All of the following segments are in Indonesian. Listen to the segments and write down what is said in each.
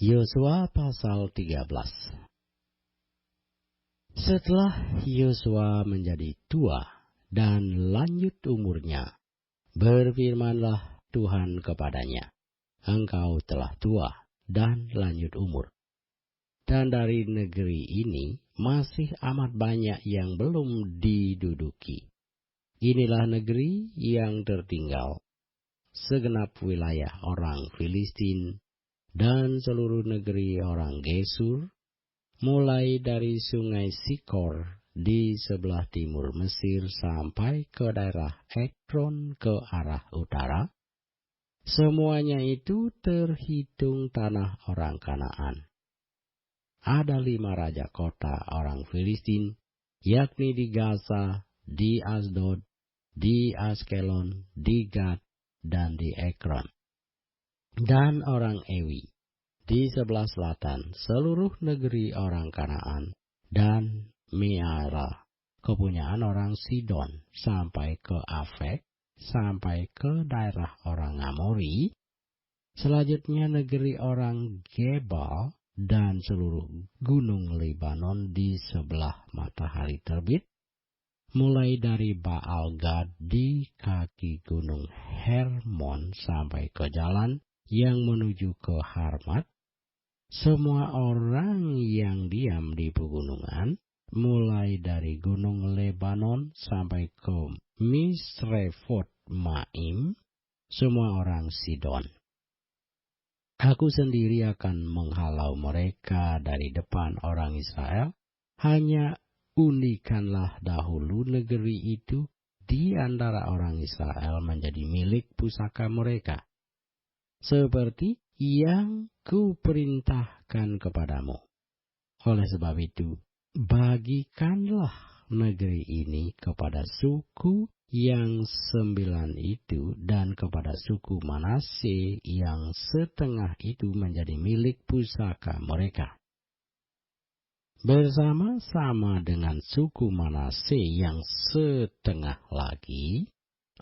Yosua pasal 13. Setelah Yosua menjadi tua dan lanjut umurnya, berfirmanlah Tuhan kepadanya, "Engkau telah tua dan lanjut umur, dan dari negeri ini masih amat banyak yang belum diduduki. Inilah negeri yang tertinggal, segenap wilayah orang Filistin, dan seluruh negeri orang Gesur, mulai dari sungai Sikor di sebelah timur Mesir sampai ke daerah Ekron ke arah utara. Semuanya itu terhitung tanah orang Kanaan. Ada 5 raja kota orang Filistin, yakni di Gaza, di Asdod, di Askelon, di Gad, dan di Ekron. Dan orang Ewi di sebelah selatan, seluruh negeri orang Kanaan, dan Meara, kepunyaan orang Sidon, sampai ke Afek, sampai ke daerah orang Amori. Selanjutnya negeri orang Gebal, dan seluruh gunung Lebanon di sebelah matahari terbit, mulai dari Baal Gad di kaki gunung Hermon sampai ke jalan yang menuju ke Harmat. Semua orang yang diam di pegunungan, mulai dari gunung Lebanon sampai ke Misrefot Maim, semua orang Sidon. Aku sendiri akan menghalau mereka dari depan orang Israel. Hanya undikanlah dahulu negeri itu di antara orang Israel menjadi milik pusaka mereka, seperti yang kuperintahkan kepadamu. Oleh sebab itu, bagikanlah negeri ini kepada suku yang 9 itu, dan kepada suku Manase yang setengah itu menjadi milik pusaka mereka. Bersama-sama dengan suku Manase yang setengah lagi,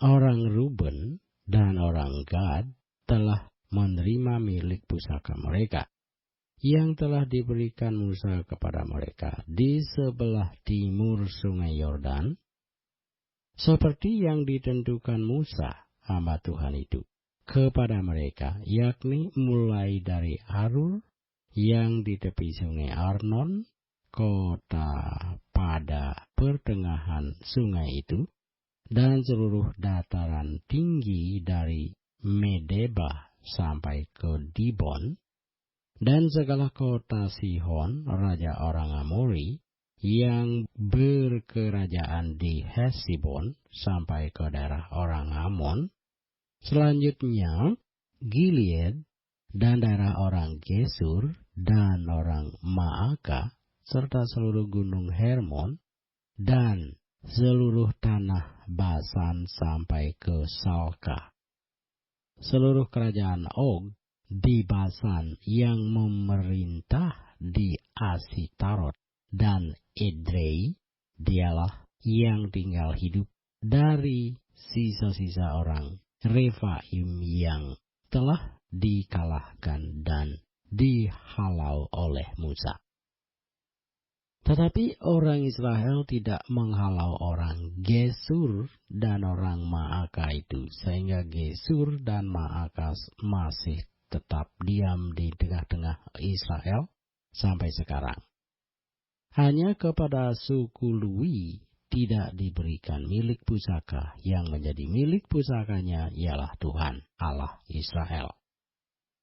orang Ruben dan orang Gad telah menerima milik pusaka mereka, yang telah diberikan Musa kepada mereka di sebelah timur sungai Yordan, seperti yang ditentukan Musa, hamba Tuhan itu, kepada mereka, yakni mulai dari Arur yang di tepi sungai Arnon, kota pada pertengahan sungai itu, dan seluruh dataran tinggi dari Medeba sampai ke Dibon, dan segala kota Sihon, raja orang Amori, yang berkerajaan di Hesibon, sampai ke daerah orang Amon. Selanjutnya, Gilead, dan daerah orang Gesur, dan orang Maaka, serta seluruh gunung Hermon, dan seluruh tanah Basan sampai ke Salka. Seluruh kerajaan Og di Basan yang memerintah di Asitarot dan Edrei, dialah yang tinggal hidup dari sisa-sisa orang Refaim yang telah dikalahkan dan dihalau oleh Musa. Tetapi orang Israel tidak menghalau orang Gesur dan orang Maaka itu, sehingga Gesur dan Maaka masih tetap diam di tengah-tengah Israel sampai sekarang. Hanya kepada suku Lui tidak diberikan milik pusaka, yang menjadi milik pusakanya ialah Tuhan Allah Israel,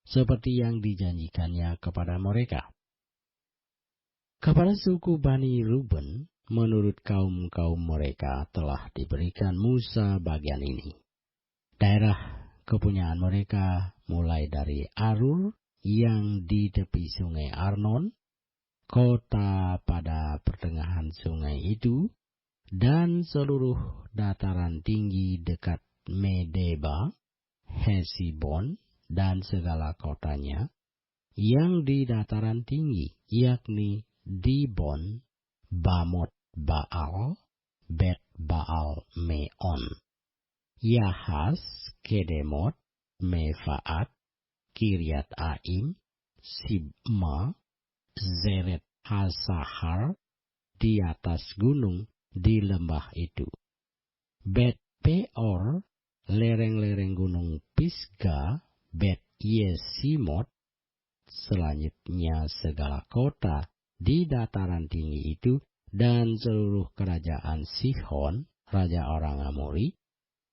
seperti yang dijanjikannya kepada mereka. Kepada suku Bani Ruben, menurut kaum-kaum mereka telah diberikan Musa bagian ini. Daerah kepunyaan mereka mulai dari Arur yang di tepi sungai Arnon, kota pada pertengahan sungai itu, dan seluruh dataran tinggi dekat Medeba, Hesibon, dan segala kotanya, yang di dataran tinggi, yakni Dibon, Bamot Baal, Bet Baal Meon, Yahas, Kedemot, Mefaat, Kiryat Aim, Sibma, Zeret Hasahar, di atas gunung di lembah itu. Bet Peor, lereng-lereng gunung Pisga, Bet Yesimot, selanjutnya segala kota di dataran tinggi itu, dan seluruh kerajaan Sihon, raja orang Amori,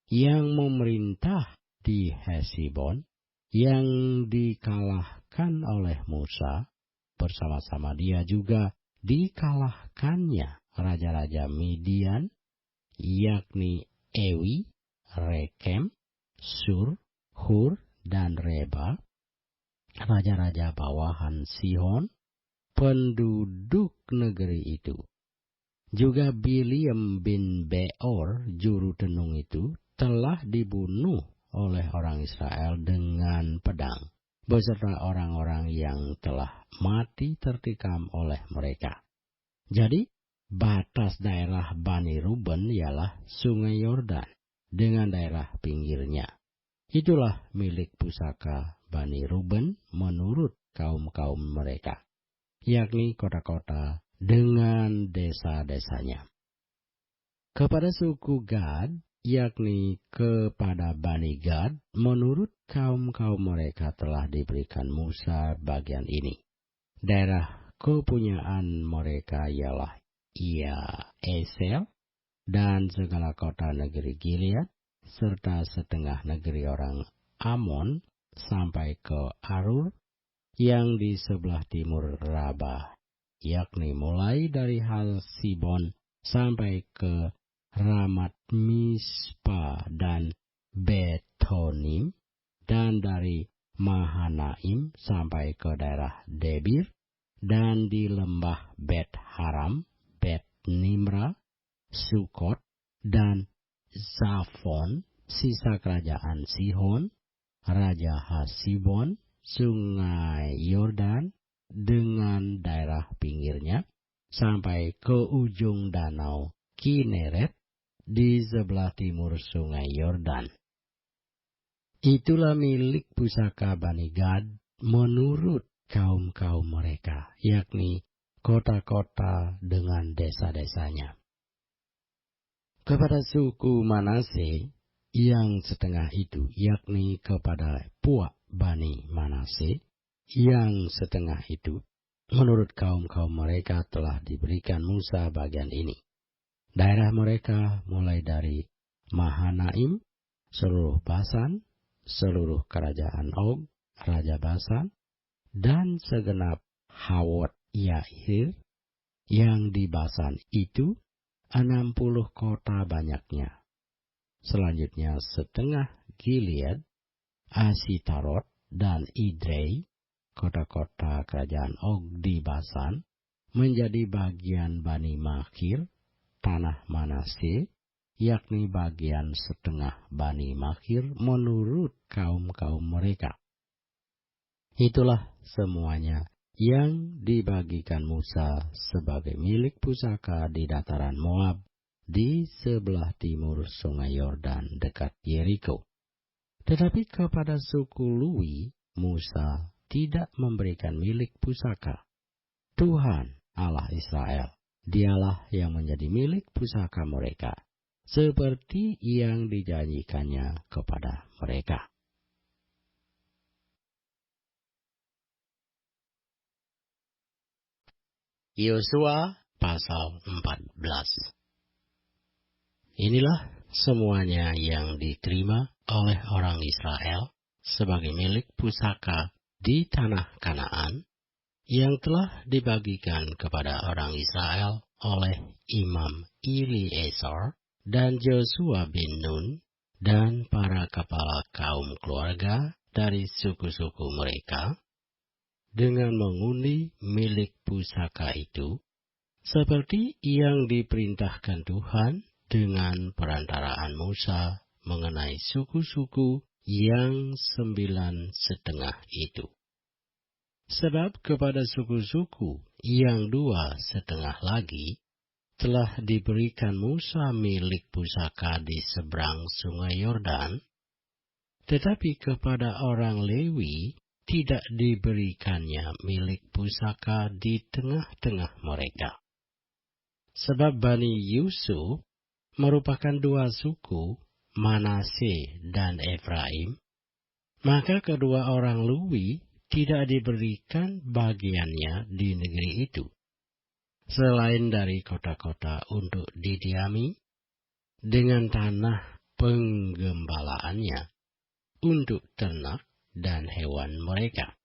yang memerintah di Hesibon, yang dikalahkan oleh Musa, bersama-sama dia juga dikalahkannya raja-raja Midian, yakni Ewi, Rekem, Sur, Hur, dan Reba, raja-raja bawahan Sihon, penduduk negeri itu. Juga Biliam bin Beor, juru tenung itu, telah dibunuh oleh orang Israel dengan pedang, beserta orang-orang yang telah mati tertikam oleh mereka. Jadi, batas daerah Bani Ruben ialah Sungai Yordan dengan daerah pinggirnya. Itulah milik pusaka Bani Ruben menurut kaum-kaum mereka, yakni kota-kota dengan desa-desanya. Kepada suku Gad, yakni kepada Bani Gad, menurut kaum-kaum mereka telah diberikan Musa bagian ini. Daerah kepunyaan mereka ialah Esel dan segala kota negeri Gilead, serta setengah negeri orang Amon sampai ke Arur, yang di sebelah timur Rabah, yakni mulai dari Halsibon sampai ke Ramat Mispa dan Betonim, dan dari Mahanaim sampai ke daerah Debir, dan di lembah Bet Haram, Bet Nimra, Sukot, dan Zafon, sisa kerajaan Sihon, Raja Hasibon, Sungai Yordan dengan daerah pinggirnya, sampai ke ujung danau Kineret di sebelah timur Sungai Yordan. Itulah milik pusaka Bani Gad menurut kaum-kaum mereka, yakni kota-kota dengan desa-desanya. Kepada suku Manase yang setengah itu, yakni kepada puak Bani Manase yang setengah itu, menurut kaum-kaum mereka telah diberikan Musa bagian ini. Daerah mereka mulai dari Mahanaim, seluruh Basan, seluruh kerajaan Og, Raja Basan, dan segenap Hawot Yair, yang di Basan itu 60 kota banyaknya. Selanjutnya setengah Gilead, Asitarot, dan Idrei, kota-kota kerajaan Og di Basan, menjadi bagian Bani Makir, tanah Manase, yakni bagian setengah Bani Makir menurut kaum-kaum mereka. Itulah semuanya yang dibagikan Musa sebagai milik pusaka di dataran Moab di sebelah timur Sungai Yordan dekat Yeriko. Tetapi kepada suku Lewi, Musa tidak memberikan milik pusaka. Tuhan Allah Israel, dialah yang menjadi milik pusaka mereka, seperti yang dijanjikannya kepada mereka. Yosua pasal 14. Inilah semuanya yang diterima oleh orang Israel sebagai milik pusaka di tanah Kanaan, yang telah dibagikan kepada orang Israel oleh Imam Eliezer dan Joshua bin Nun dan para kepala kaum keluarga dari suku-suku mereka, dengan mengundi milik pusaka itu, seperti yang diperintahkan Tuhan dengan perantaraan Musa mengenai suku-suku yang 9,5 itu. Sebab kepada suku-suku yang 2,5 lagi telah diberikan Musa milik pusaka di seberang Sungai Yordan, tetapi kepada orang Lewi tidak diberikannya milik pusaka di tengah-tengah mereka. Sebab Bani Yusuf merupakan dua suku, Manase dan Efraim, maka kedua orang Lewi tidak diberikan bagiannya di negeri itu, selain dari kota-kota untuk didiami, dengan tanah penggembalaannya untuk ternak dan hewan mereka.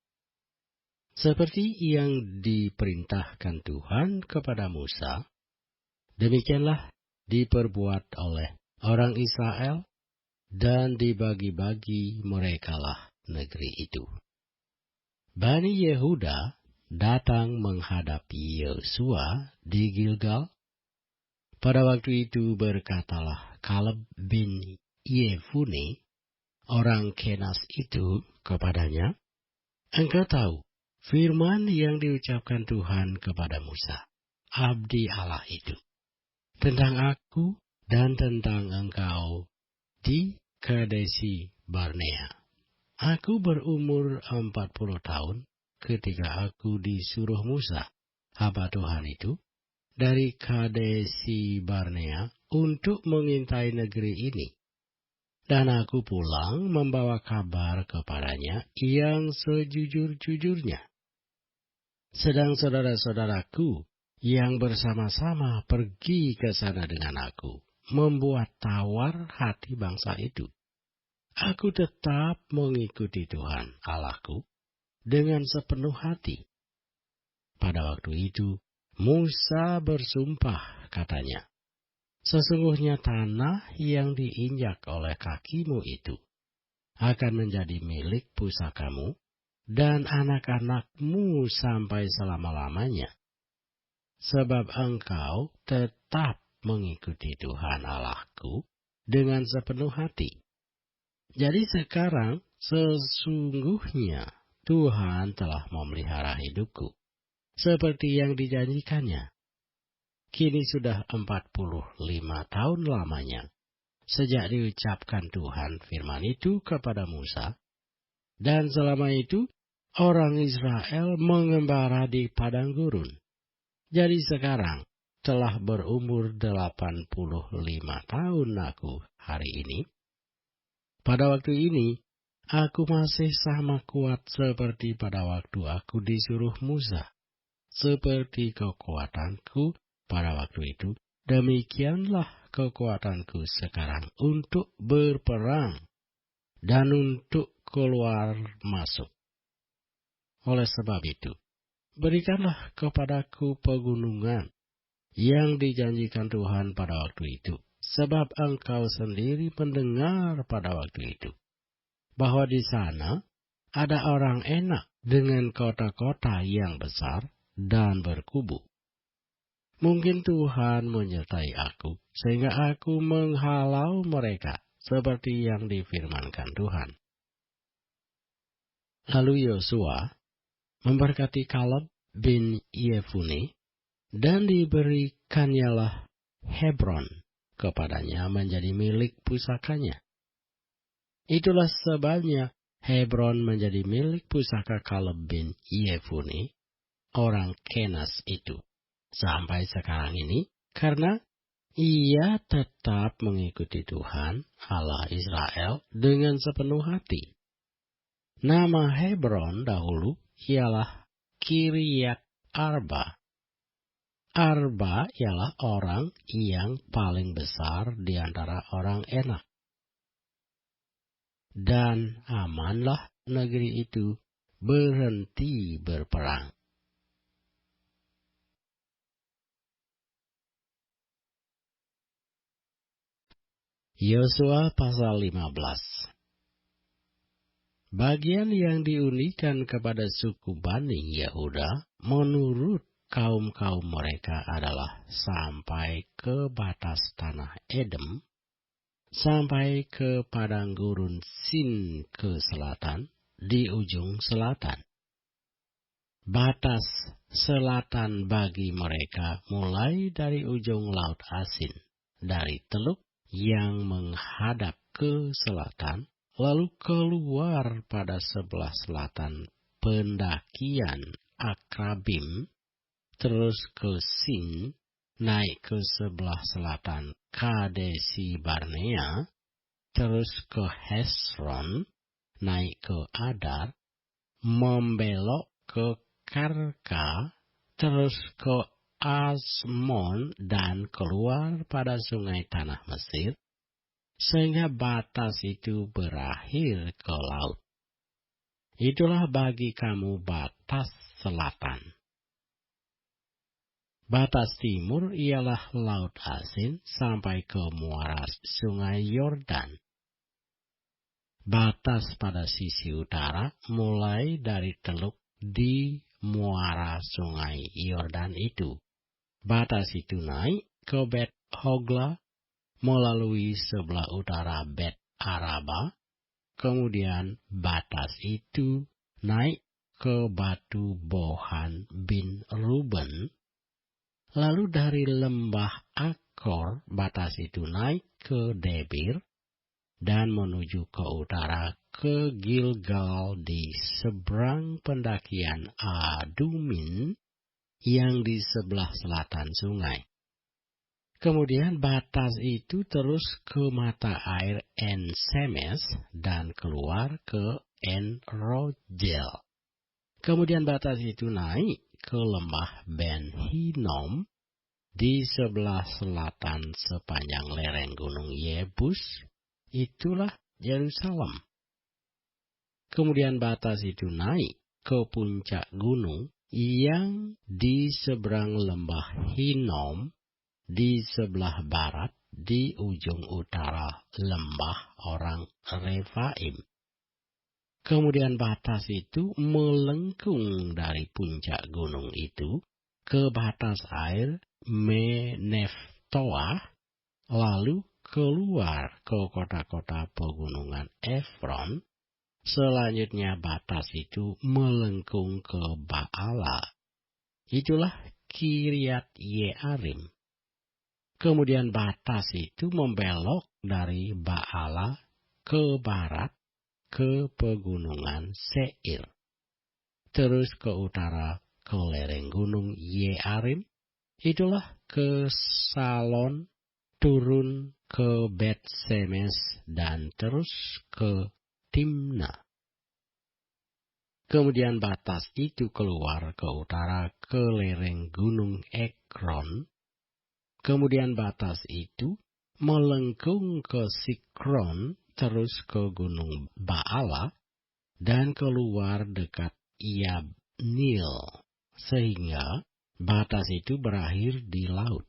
Seperti yang diperintahkan Tuhan kepada Musa, demikianlah diperbuat oleh orang Israel, dan dibagi-bagi merekalah negeri itu. Bani Yehuda datang menghadapi Yosua di Gilgal. Pada waktu itu berkatalah Kaleb bin Yefune, orang Kenas itu, kepadanya, "Engkau tahu firman yang diucapkan Tuhan kepada Musa, abdi Allah itu, tentang aku dan tentang engkau di Kadesi Barnea. Aku berumur 40 tahun ketika aku disuruh Musa, hamba Tuhan itu, dari Kadesi Barnea untuk mengintai negeri ini. Dan aku pulang membawa kabar kepadanya yang sejujur-jujurnya. Sedang saudara-saudaraku yang bersama-sama pergi ke sana dengan aku, membuat tawar hati bangsa itu. Aku tetap mengikuti Tuhan Allahku dengan sepenuh hati." Pada waktu itu, Musa bersumpah, katanya, "Sesungguhnya tanah yang diinjak oleh kakimu itu akan menjadi milik pusakamu dan anak-anakmu sampai selama-lamanya. Sebab engkau tetap mengikuti Tuhan Allahku dengan sepenuh hati. Jadi sekarang sesungguhnya Tuhan telah memelihara hidupku, seperti yang dijanjikannya. Kini sudah 45 tahun lamanya, sejak diucapkan Tuhan firman itu kepada Musa, dan selama itu orang Israel mengembara di padang gurun. Jadi sekarang telah berumur 85 tahun aku hari ini. Pada waktu ini, aku masih sama kuat seperti pada waktu aku disuruh Musa. Seperti kekuatanku pada waktu itu, demikianlah kekuatanku sekarang untuk berperang dan untuk keluar masuk. Oleh sebab itu, berikanlah kepadaku pegunungan yang dijanjikan Tuhan pada waktu itu, sebab engkau sendiri mendengar pada waktu itu, bahwa di sana ada orang enak dengan kota-kota yang besar dan berkubu. Mungkin Tuhan menyertai aku, sehingga aku menghalau mereka, seperti yang difirmankan Tuhan." Lalu Yosua memberkati Kaleb bin Yefune, dan diberikannya Hebron kepadanya menjadi milik pusakanya. Itulah sebabnya Hebron menjadi milik pusaka Kaleb bin Yefune, orang Kenas itu, sampai sekarang ini, karena ia tetap mengikuti Tuhan Allah Israel dengan sepenuh hati. Nama Hebron dahulu ialah Kiryat Arba. Arba ialah orang yang paling besar di antara orang enak. Dan amanlah negeri itu berhenti berperang. Yosua pasal 15. Bagian yang diundikan kepada suku Bani Yehuda menurut kaum-kaum mereka adalah sampai ke batas tanah Edom, sampai ke padang gurun Sin ke selatan, di ujung selatan. Batas selatan bagi mereka mulai dari ujung Laut Asin, dari teluk yang menghadap ke selatan, lalu keluar pada sebelah selatan pendakian Akrabim, terus ke Sin, naik ke sebelah selatan Kadesi Barnea, terus ke Hesron, naik ke Adar, membelok ke Karka, terus ke Asmon, dan keluar pada sungai tanah Mesir, sehingga batas itu berakhir ke laut. Itulah bagi kamu batas selatan. Batas timur ialah Laut Asin sampai ke muara sungai Yordan. Batas pada sisi utara mulai dari teluk di muara sungai Yordan itu. Batas itu naik ke Bet Hogla, melalui sebelah utara Bet Araba, kemudian batas itu naik ke Batu Bohan bin Ruben, lalu dari lembah Akor batas itu naik ke Debir, dan menuju ke utara ke Gilgal di seberang pendakian Adumin yang di sebelah selatan sungai. Kemudian batas itu terus ke mata air En-Semes dan keluar ke En-Rogel. Kemudian batas itu naik ke lembah Ben Hinnom di sebelah selatan sepanjang lereng gunung Yebus, itulah Yerusalem. Kemudian batas itu naik ke puncak gunung yang di seberang lembah Hinnom, di sebelah barat, di ujung utara lembah orang Refaim. Kemudian batas itu melengkung dari puncak gunung itu ke batas air Meneftoah, lalu keluar ke kota-kota pegunungan Efron. Selanjutnya batas itu melengkung ke Baala. Itulah Kiryat Yearim. Kemudian batas itu membelok dari Baala ke barat ke pegunungan Seir, terus ke utara ke lereng gunung Yearim, itulah ke Salon, turun ke Bet-Semes, dan terus ke Timna. Kemudian batas itu keluar ke utara ke lereng gunung Ekron. Kemudian batas itu melengkung ke Sikron, terus ke gunung Baala, dan keluar dekat Yabnil, sehingga batas itu berakhir di laut.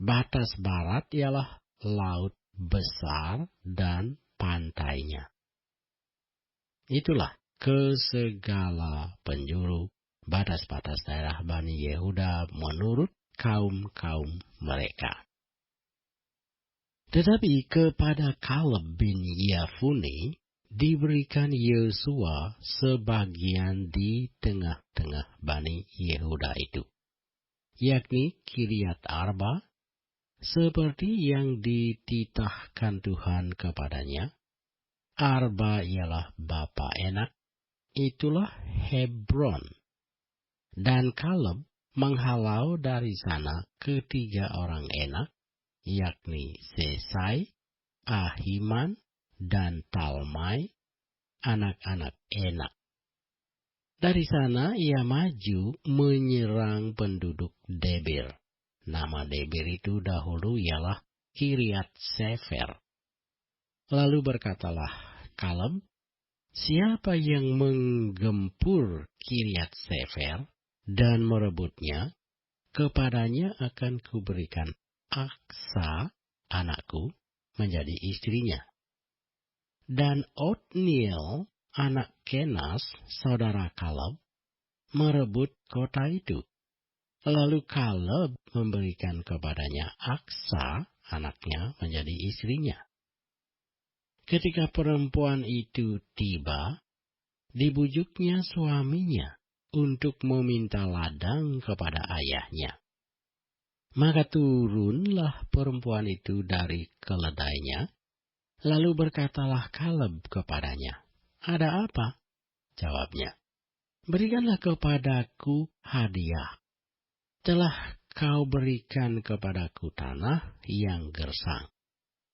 Batas barat ialah laut besar dan pantainya. Itulah ke segala penjuru batas-batas daerah Bani Yehuda menurut kaum-kaum mereka. Tetapi kepada Kaleb bin Yefune diberikan Yosua sebagian di tengah-tengah Bani Yehuda itu, yakni Kiryat Arba, seperti yang dititahkan Tuhan kepadanya. Arba ialah bapa Enak, itulah Hebron. Dan Kaleb menghalau dari sana ketiga orang Enak, yakni Sesai, Ahiman, dan Talmai, anak-anak Enak. Dari sana ia maju menyerang penduduk Debir. Nama Debir itu dahulu ialah Kiryat Sefer. Lalu berkatalah Kaleb, siapa yang menggempur Kiryat Sefer dan merebutnya, kepadanya akan kuberikan Aksa, anakku, menjadi istrinya. Dan Otniel, anak Kenas, saudara Kaleb, merebut kota itu. Lalu Kaleb memberikan kepadanya Aksa, anaknya, menjadi istrinya. Ketika perempuan itu tiba, dibujuknya suaminya untuk meminta ladang kepada ayahnya. Maka turunlah perempuan itu dari keledainya, Lalu berkatalah Kaleb kepadanya, "Ada apa?" Jawabnya, "Berikanlah kepadaku hadiah. Telah kau berikan kepadaku tanah yang gersang.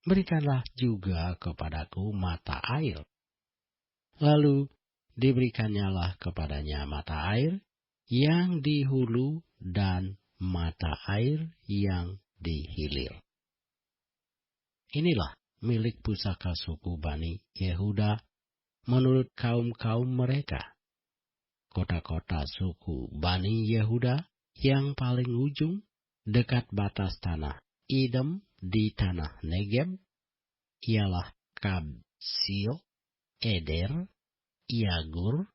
Berikanlah juga kepadaku mata air." Lalu diberikannya kepadanya mata air yang di hulu dan mata air yang di hilir. Inilah milik pusaka suku Bani Yehuda menurut kaum-kaum mereka. Kota-kota suku Bani Yehuda yang paling ujung dekat batas tanah Edom di tanah Negeb ialah Kabsil, Eder, Yagur,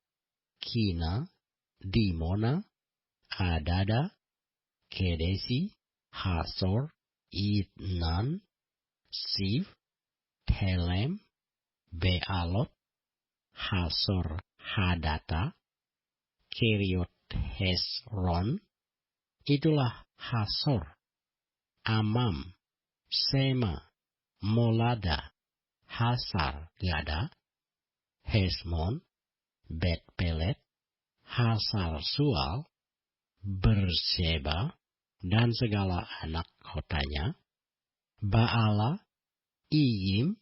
Kina, Dimona, Adada, Kedesi, Hasor, Idnan, Sif, Telem, Bealot, Hasor Hadata, Keriot Hesron, itulah Hasor, Amam, Sema, Molada, Hasar Gada, Hesmon, Bet Pelet, Hasar Sual, Berseba, dan segala anak kotanya, Baala, Iyim,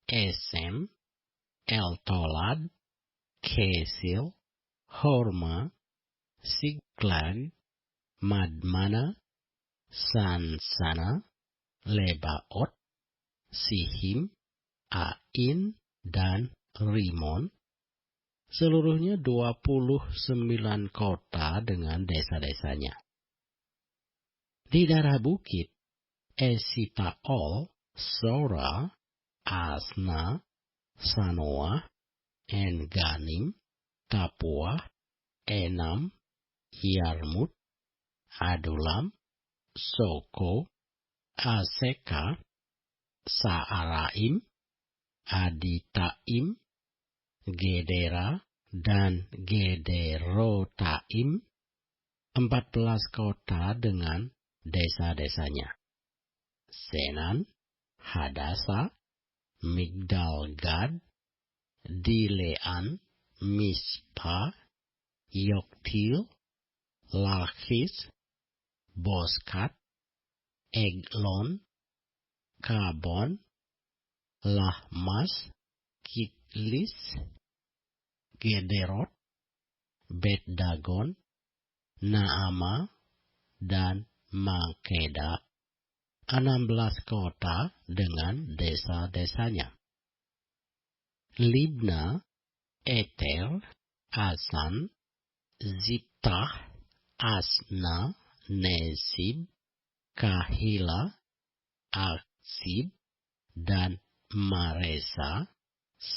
Esem, Eltolad, Kesil, Horma, Siklag, Madmana, Sansana, Lebaot, Sihim, Ain, dan Rimon, seluruhnya 29 kota dengan desa-desanya. Di daerah bukit, Esitaol, Sora, Asna, Sanoa, Enganim, Tapua, Enam, Yarmut, Adulam, Soko, Aseka, Saaraim, Aditaim, Gedera, dan Gederotaim, 14 kota dengan desa-desanya. Senan, Hadasa, Migdal-Gad, Dilean, Mispa, Yoktil, Lachis, Boskat, Eglon, Kabon, Lahmas, Kiklis, Gederot, Bet-Dagon, Naama, dan Makeda, 16 kota dengan desa-desanya. Libna, Eter, Asan, Ziptah, Asna, Nesib, Kahila, Aksib, dan Maresa,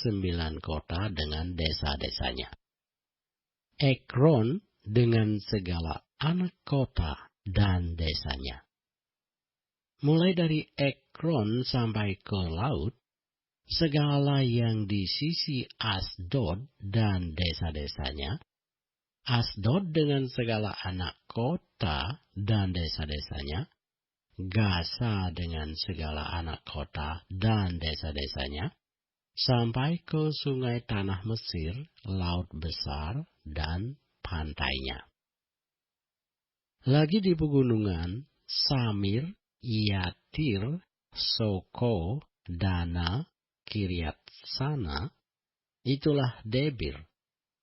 9 kota dengan desa-desanya. Ekron dengan segala anak kota dan desanya. Mulai dari Ekron sampai ke laut, segala yang di sisi Asdod dan desa-desanya, Asdod dengan segala anak kota dan desa-desanya, Gaza dengan segala anak kota dan desa-desanya, sampai ke sungai tanah Mesir, laut besar, dan pantainya. Lagi di pegunungan, Samir, Yatir, Soko, Dana, Kiryat Sana, itulah Debir,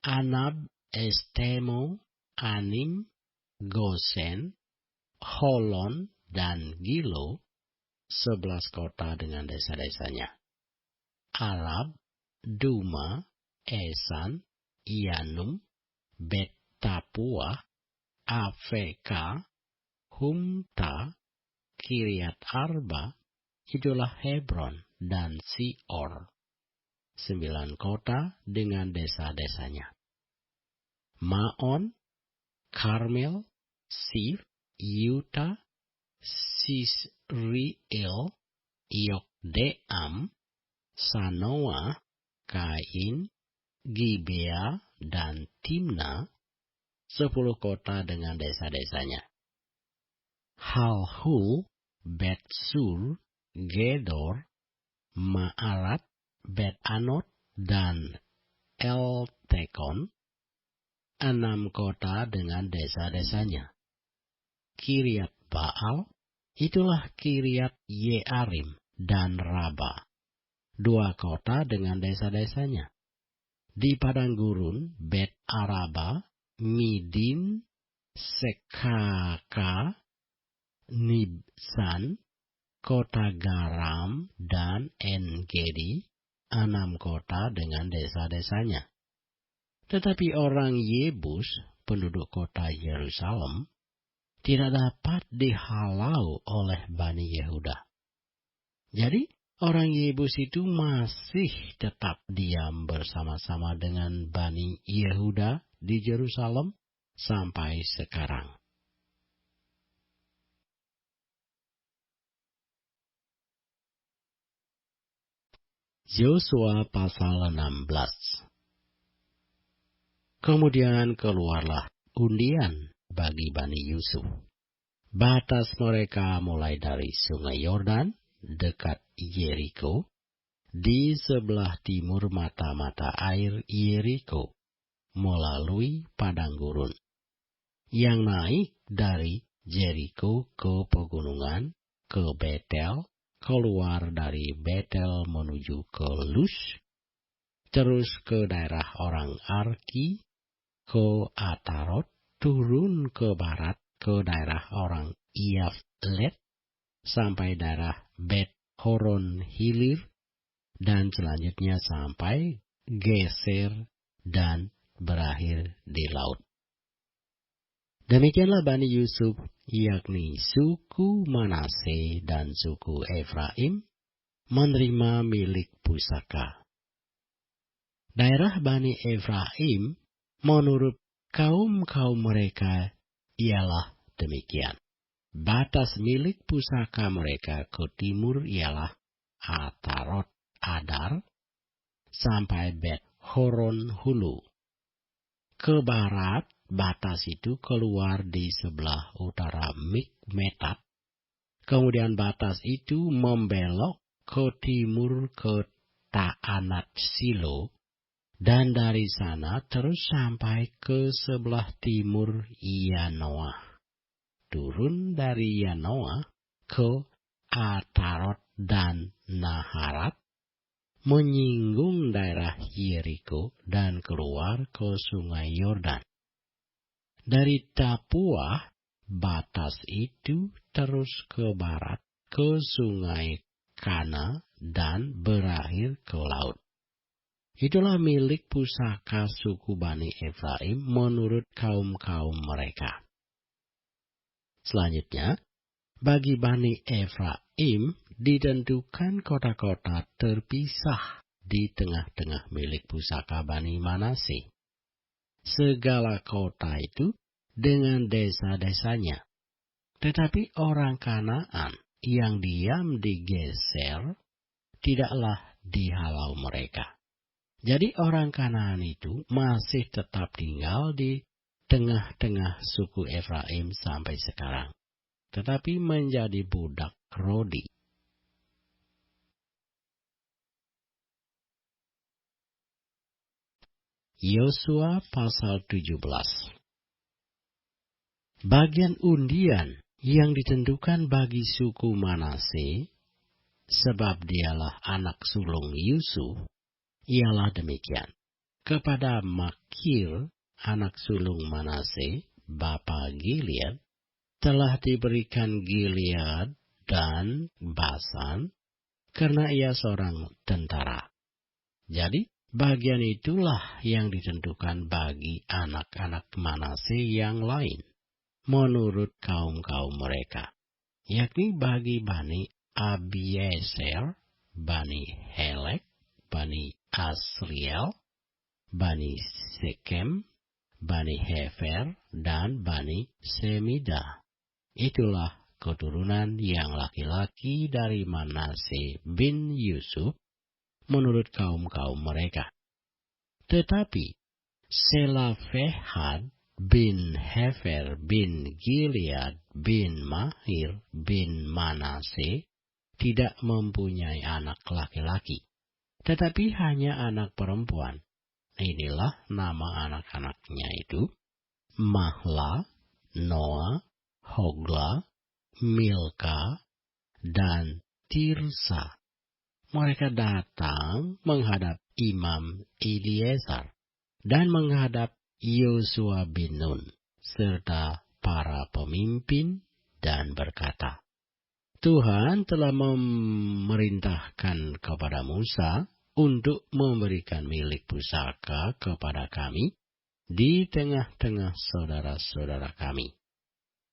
Anab, Estemo, Anim, Gosen, Holon, dan Gilo, 11 kota dengan desa-desanya. Arab, Duma, Esan, Yanum, Bet Tapua, Afeka, Humta, Kiryat Arba, itulah Hebron dan Sior, 9 kota dengan desa-desanya. Maon, Karmel, Sif, Yuta, Sisriel, Yokdeam, Sanoa, Kain, Gibea, dan Timna, 10 kota dengan desa-desanya. Halhul, Betsur, Gedor, Maarat, Bet-Anot, dan Eltekon, 6 kota dengan desa-desanya. Kiryat Baal, itulah Kiryat Yearim dan Raba, 2 kota dengan desa-desanya. Di padang gurun, Bet Araba, Midin, Sekaka, Nibsan, kota Garam, dan Engedi, 6 kota dengan desa-desanya. Tetapi orang Yebus, penduduk kota Yerusalem, tidak dapat dihalau oleh Bani Yehuda. Jadi, orang Yebus itu masih tetap diam bersama-sama dengan Bani Yehuda di Yerusalem sampai sekarang. Yosua pasal 16. Kemudian keluarlah undian bagi Bani Yusuf. Batas mereka mulai dari sungai Yordan, dekat Yeriko, di sebelah timur mata-mata air Yeriko, melalui padang gurun, yang naik dari Yeriko ke pegunungan, ke Betel, keluar dari Betel menuju ke Lus, terus ke daerah orang Arki, ke Atarot, turun ke barat ke daerah orang Yaflet, sampai daerah Bet Horon Hilir, dan selanjutnya sampai Geser dan berakhir di laut. Demikianlah Bani Yusuf, yakni suku Manase dan suku Efraim, menerima milik pusaka. Daerah Bani Efraim menurut kaum-kaum mereka ialah demikian. Batas milik pusaka mereka ke timur ialah Atarot Adar sampai Bet Horon Hulu. Ke barat, batas itu keluar di sebelah utara Mikmetat. Kemudian batas itu membelok ke timur ke Taanat Silo, dan dari sana terus sampai ke sebelah timur Yanoah. Turun dari Yanoah ke Atarot dan Naharat, menyinggung daerah Yeriko dan keluar ke sungai Yordan. Dari Tapua, batas itu terus ke barat ke sungai Kana dan berakhir ke laut. Itulah milik pusaka suku Bani Efraim menurut kaum-kaum mereka. Selanjutnya, bagi Bani Efraim ditentukan kota-kota terpisah di tengah-tengah milik pusaka Bani Manase. Segala kota itu dengan desa-desanya. Tetapi orang Kanaan yang diam di Geser tidaklah dihalau mereka. Jadi orang Kanaan itu masih tetap tinggal di tengah-tengah suku Efraim sampai sekarang, tetapi menjadi budak Rodi. Yosua pasal 17. Bagian undian yang ditentukan bagi suku Manase, sebab dialah anak sulung Yusuf, ialah demikian. Kepada Makir, anak sulung Manase, bapa Gilead, telah diberikan Gilead dan Basan, karena ia seorang tentara. Jadi, bagian itulah yang ditentukan bagi anak-anak Manase yang lain, menurut kaum-kaum mereka, yakni bagi Bani Abiezer, Bani Helek, Bani Asriel, Bani Sekem, Bani Hefer, dan Bani Semida. Itulah keturunan yang laki-laki dari Manase bin Yusuf menurut kaum-kaum mereka. Tetapi Selafehad bin Hefer bin Gilead bin Mahir bin Manase tidak mempunyai anak laki-laki, tetapi hanya anak perempuan. Inilah nama anak-anaknya itu: Mahla, Noa, Hogla, Milka, dan Tirsa. Mereka datang menghadap Imam Eliezer dan menghadap Yosua bin Nun serta para pemimpin dan berkata, Tuhan telah memerintahkan kepada Musa untuk memberikan milik pusaka kepada kami di tengah-tengah saudara-saudara kami.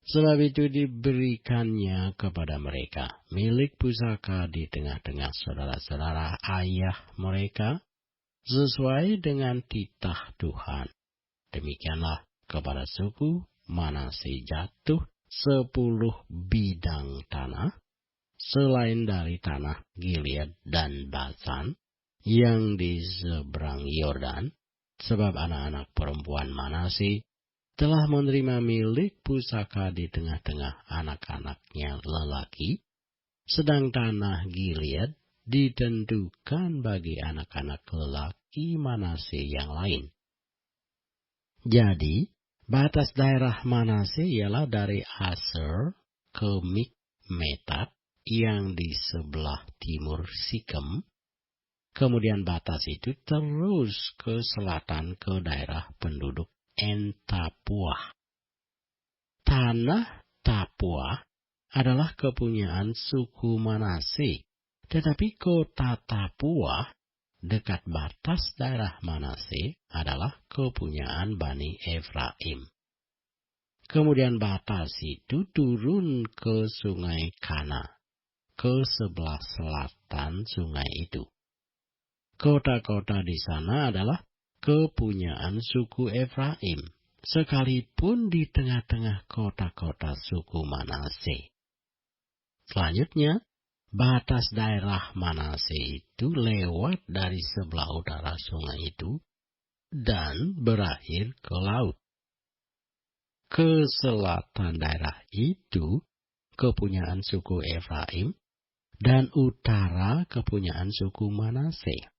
Sebab itu diberikannya kepada mereka milik pusaka di tengah-tengah saudara-saudara ayah mereka, sesuai dengan titah Tuhan. Demikianlah kepada suku Manase jatuh 10 bidang tanah, selain dari tanah Gilead dan Basan, yang di seberang Yordan, sebab anak-anak perempuan Manase telah menerima milik pusaka di tengah-tengah anak-anaknya lelaki, sedang tanah Gilead ditentukan bagi anak-anak lelaki Manase yang lain. Jadi, batas daerah Manase ialah dari Aser ke Mikmetat yang di sebelah timur Sikem. Kemudian batas itu terus ke selatan ke daerah penduduk En-Tapuah. Tanah Tapuah adalah kepunyaan suku Manase, tetapi kota Tapuah dekat batas daerah Manase adalah kepunyaan Bani Efraim. Kemudian batas itu turun ke sungai Kana, ke sebelah selatan sungai itu. Kota-kota di sana adalah kepunyaan suku Efraim, sekalipun di tengah-tengah kota-kota suku Manase. Selanjutnya, batas daerah Manase itu lewat dari sebelah utara sungai itu dan berakhir ke laut. Ke selatan daerah itu kepunyaan suku Efraim dan utara kepunyaan suku Manase.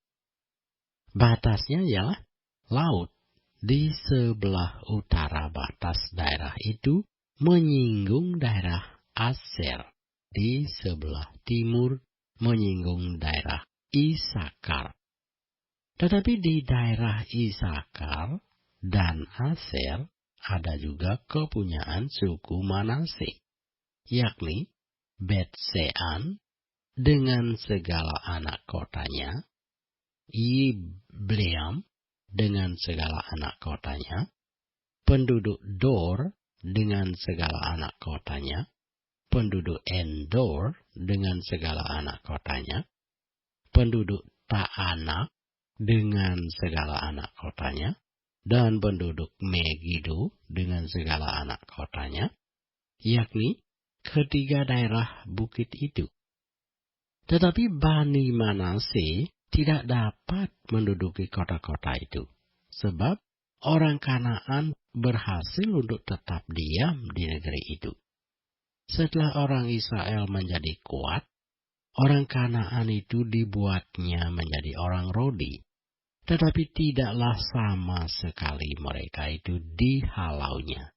Batasnya ialah laut. Di sebelah utara batas daerah itu menyinggung daerah Aser. Di sebelah timur menyinggung daerah Isakar. Tetapi di daerah Isakar dan Aser ada juga kepunyaan suku Manase, yakni Bet-Sean dengan segala anak kotanya, Ibleam dengan segala anak kotanya, penduduk Dor dengan segala anak kotanya, penduduk Endor dengan segala anak kotanya, penduduk Ta'anak dengan segala anak kotanya, dan penduduk Megido dengan segala anak kotanya, yakni ketiga daerah bukit itu. Tetapi Bani Manase tidak dapat menduduki kota-kota itu, sebab orang Kanaan berhasil untuk tetap diam di negeri itu. Setelah orang Israel menjadi kuat, orang Kanaan itu dibuatnya menjadi orang Rodi, tetapi tidaklah sama sekali mereka itu dihalaunya.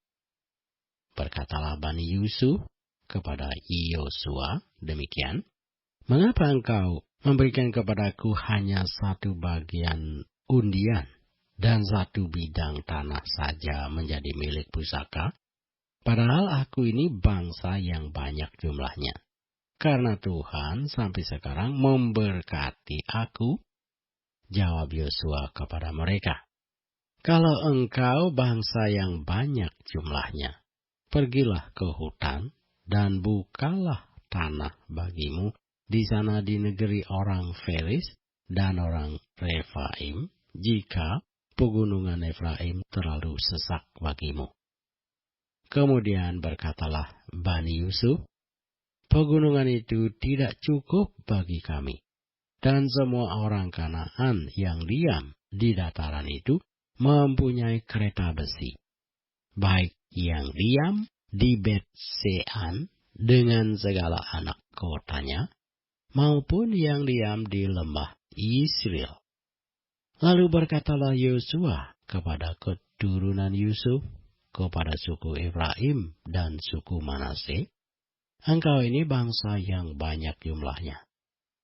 Berkatalah Bani Yusuf kepada Yosua demikian, Mengapa engkau memberikan kepadaku hanya satu bagian undian dan satu bidang tanah saja menjadi milik pusaka? Padahal aku ini bangsa yang banyak jumlahnya. Karena Tuhan sampai sekarang memberkati aku. Jawab Yosua kepada mereka, Kalau engkau bangsa yang banyak jumlahnya, pergilah ke hutan dan bukalah tanah bagimu di sana di negeri orang Feris dan orang Refaim, jika pegunungan Efraim terlalu sesak bagimu. Kemudian berkatalah Bani Yusuf, pegunungan itu tidak cukup bagi kami, dan semua orang Kanaan yang diam di dataran itu mempunyai kereta besi, baik yang diam di Bet-Sean dengan segala anak kotanya, maupun yang diam di lembah Israel. Lalu berkatalah Yosua kepada keturunan Yusuf, kepada suku Efraim dan suku Manase, engkau ini bangsa yang banyak jumlahnya,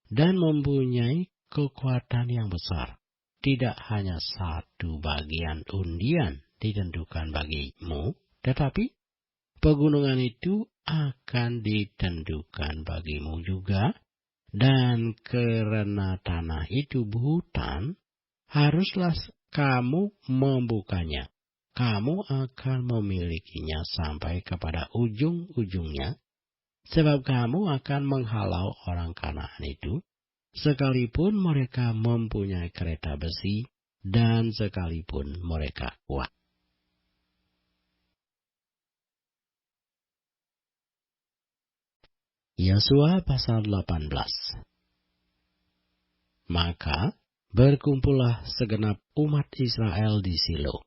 dan mempunyai kekuatan yang besar. Tidak hanya satu bagian undian ditentukan bagimu, tetapi pegunungan itu akan ditentukan bagimu juga, dan karena tanah itu berhutan, haruslah kamu membukanya. Kamu akan memilikinya sampai kepada ujung-ujungnya, sebab kamu akan menghalau orang Kanaan itu, sekalipun mereka mempunyai kereta besi, dan sekalipun mereka kuat. Yosua pasal 18. Maka berkumpullah segenap umat Israel di Silo.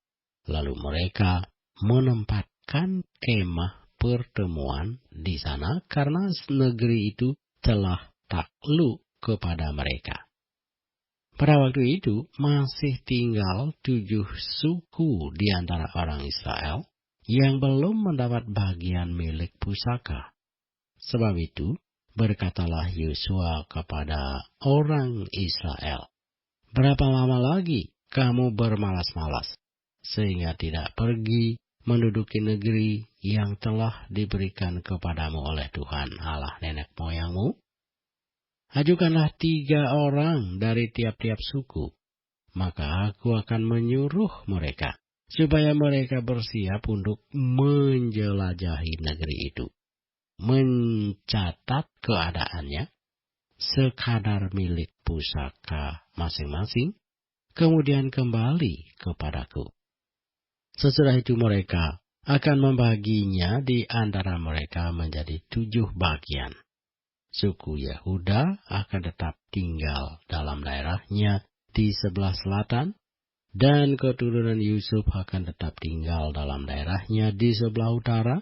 Lalu mereka menempatkan kemah pertemuan di sana karena negeri itu telah takluk kepada mereka. Pada waktu itu masih tinggal 7 suku di antara orang Israel yang belum mendapat bagian milik pusaka. Sebab itu berkatalah Yosua kepada orang Israel, berapa lama lagi kamu bermalas-malas, sehingga tidak pergi menduduki negeri yang telah diberikan kepadamu oleh Tuhan Allah nenek moyangmu? Ajukanlah 3 orang dari tiap-tiap suku, maka aku akan menyuruh mereka, supaya mereka bersiap untuk menjelajahi negeri itu, mencatat keadaannya, sekadar milik pusaka masing-masing, kemudian kembali kepadaku. Sesudah itu mereka akan membaginya di antara mereka menjadi 7 bagian. Suku Yehuda akan tetap tinggal dalam daerahnya di sebelah selatan, dan keturunan Yusuf akan tetap tinggal dalam daerahnya di sebelah utara.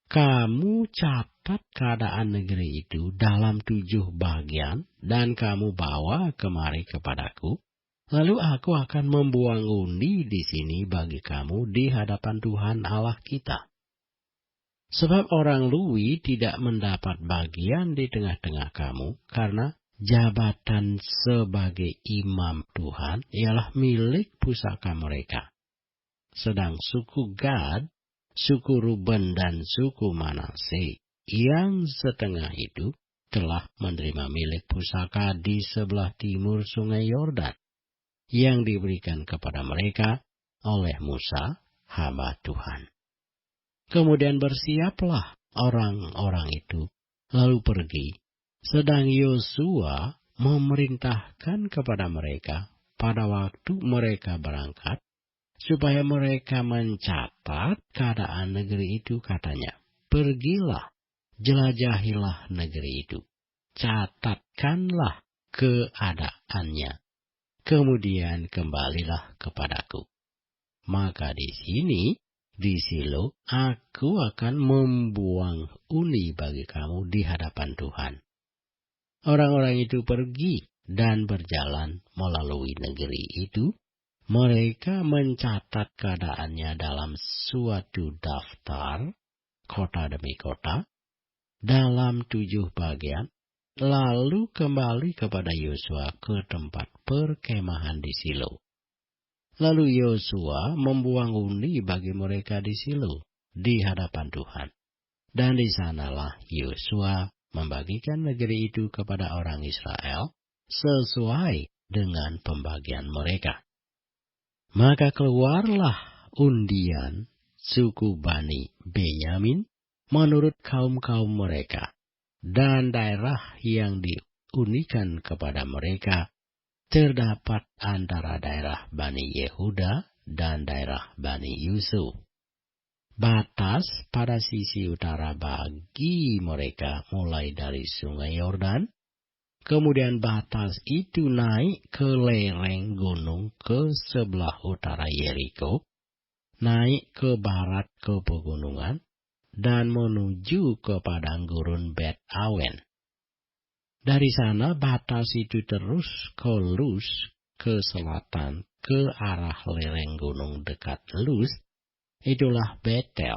Kamu catat keadaan negeri itu dalam 7 bagian, dan kamu bawa kemari kepadaku. Lalu aku akan membuang undi di sini bagi kamu di hadapan Tuhan Allah kita. Sebab orang Lewi tidak mendapat bagian di tengah-tengah kamu, karena jabatan sebagai imam Tuhan ialah milik pusaka mereka. Sedang suku Gad, suku Ruben dan suku Manase yang setengah itu telah menerima milik pusaka di sebelah timur sungai Yordan, yang diberikan kepada mereka oleh Musa, hamba Tuhan. Kemudian bersiaplah orang-orang itu, lalu pergi. Sedang Yosua memerintahkan kepada mereka pada waktu mereka berangkat, supaya mereka mencatat keadaan negeri itu, katanya, pergilah, jelajahilah negeri itu, catatkanlah keadaannya. Kemudian kembalilah kepadaku. Maka di sini, di Silo, aku akan membuang undi bagi kamu di hadapan Tuhan. Orang-orang itu pergi dan berjalan melalui negeri itu. Mereka mencatat keadaannya dalam suatu daftar, kota demi kota, dalam 7 bagian. Lalu kembali kepada Yosua ke tempat perkemahan di Silo. Lalu Yosua membuang undi bagi mereka di Silo, di hadapan Tuhan. Dan di sanalah Yosua membagikan negeri itu kepada orang Israel, sesuai dengan pembagian mereka. Maka keluarlah undian suku Bani Benyamin menurut kaum-kaum mereka, dan daerah yang diunikan kepada mereka terdapat antara daerah Bani Yehuda dan daerah Bani Yusuf. Batas pada sisi utara bagi mereka mulai dari sungai Yordan, kemudian batas itu naik ke lereng gunung ke sebelah utara Yeriko, naik ke barat ke pegunungan, dan menuju ke padang gurun Bet Awen. Dari sana batas itu terus ke Luz, ke selatan, ke arah lereng gunung dekat Luz, itulah Betel.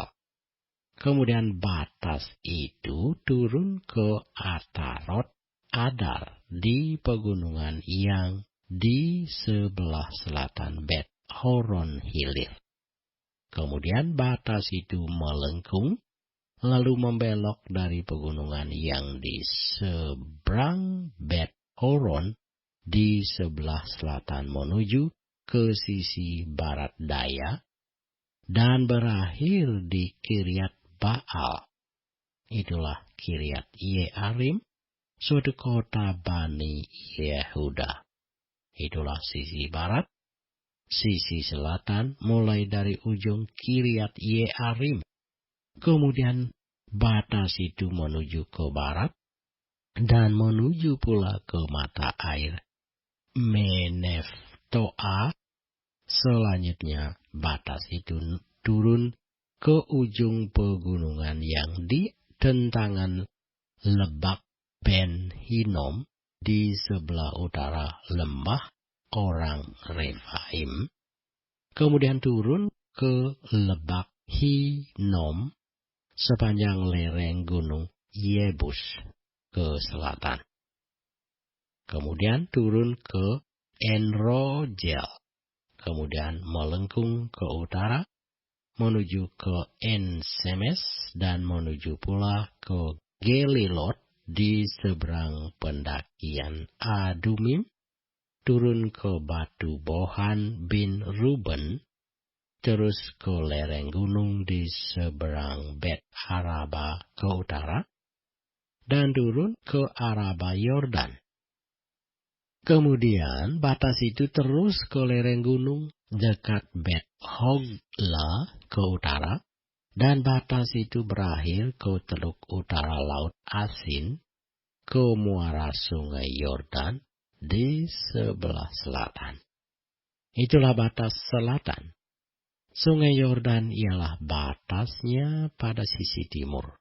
Kemudian batas itu turun ke Atarot Adar di pegunungan yang di sebelah selatan Bet Horon Hilir. Kemudian batas itu melengkung, lalu membelok dari pegunungan yang di seberang Bet Horon di sebelah selatan menuju ke sisi barat daya, dan berakhir di Kiryat Baal. Itulah Kiryat Yearim, suatu kota Bani Yehuda. Itulah sisi barat. Sisi selatan mulai dari ujung Kiryat Yearim. Kemudian batas itu menuju ke barat dan menuju pula ke mata air Meneftoa. Selanjutnya batas itu turun ke ujung pegunungan yang di tentangan Lebak Ben Hinom di sebelah utara lembah orang Refaim, kemudian turun ke Lebak Hinom sepanjang lereng gunung Yebus ke selatan. Kemudian turun ke Enrogel, kemudian melengkung ke utara, menuju ke Ensemes, dan menuju pula ke Gelilot di seberang pendakian Adumim, turun ke batu Bohan bin Ruben, terus ke lereng gunung di seberang Bet Araba ke utara, dan turun ke Araba Yordan. Kemudian batas itu terus ke lereng gunung dekat Bet Hogla ke utara, dan batas itu berakhir ke teluk utara Laut Asin, ke muara sungai Yordan di sebelah selatan. Itulah batas selatan. Sungai Yordan ialah batasnya pada sisi timur.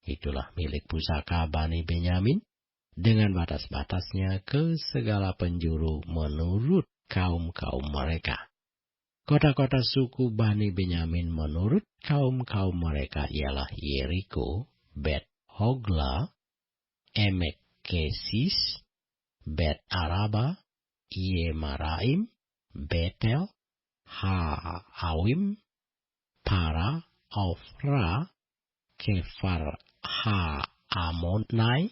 Itulah milik pusaka Bani Benyamin, dengan batas-batasnya ke segala penjuru menurut kaum-kaum mereka. Kota-kota suku Bani Benyamin menurut kaum-kaum mereka ialah Yeriko, Bet Hogla, Emek Kesis, Bet Araba, Yemaraim, Betel, Ha-Awim, Para, Ofra, Kefar Ha-Amonai,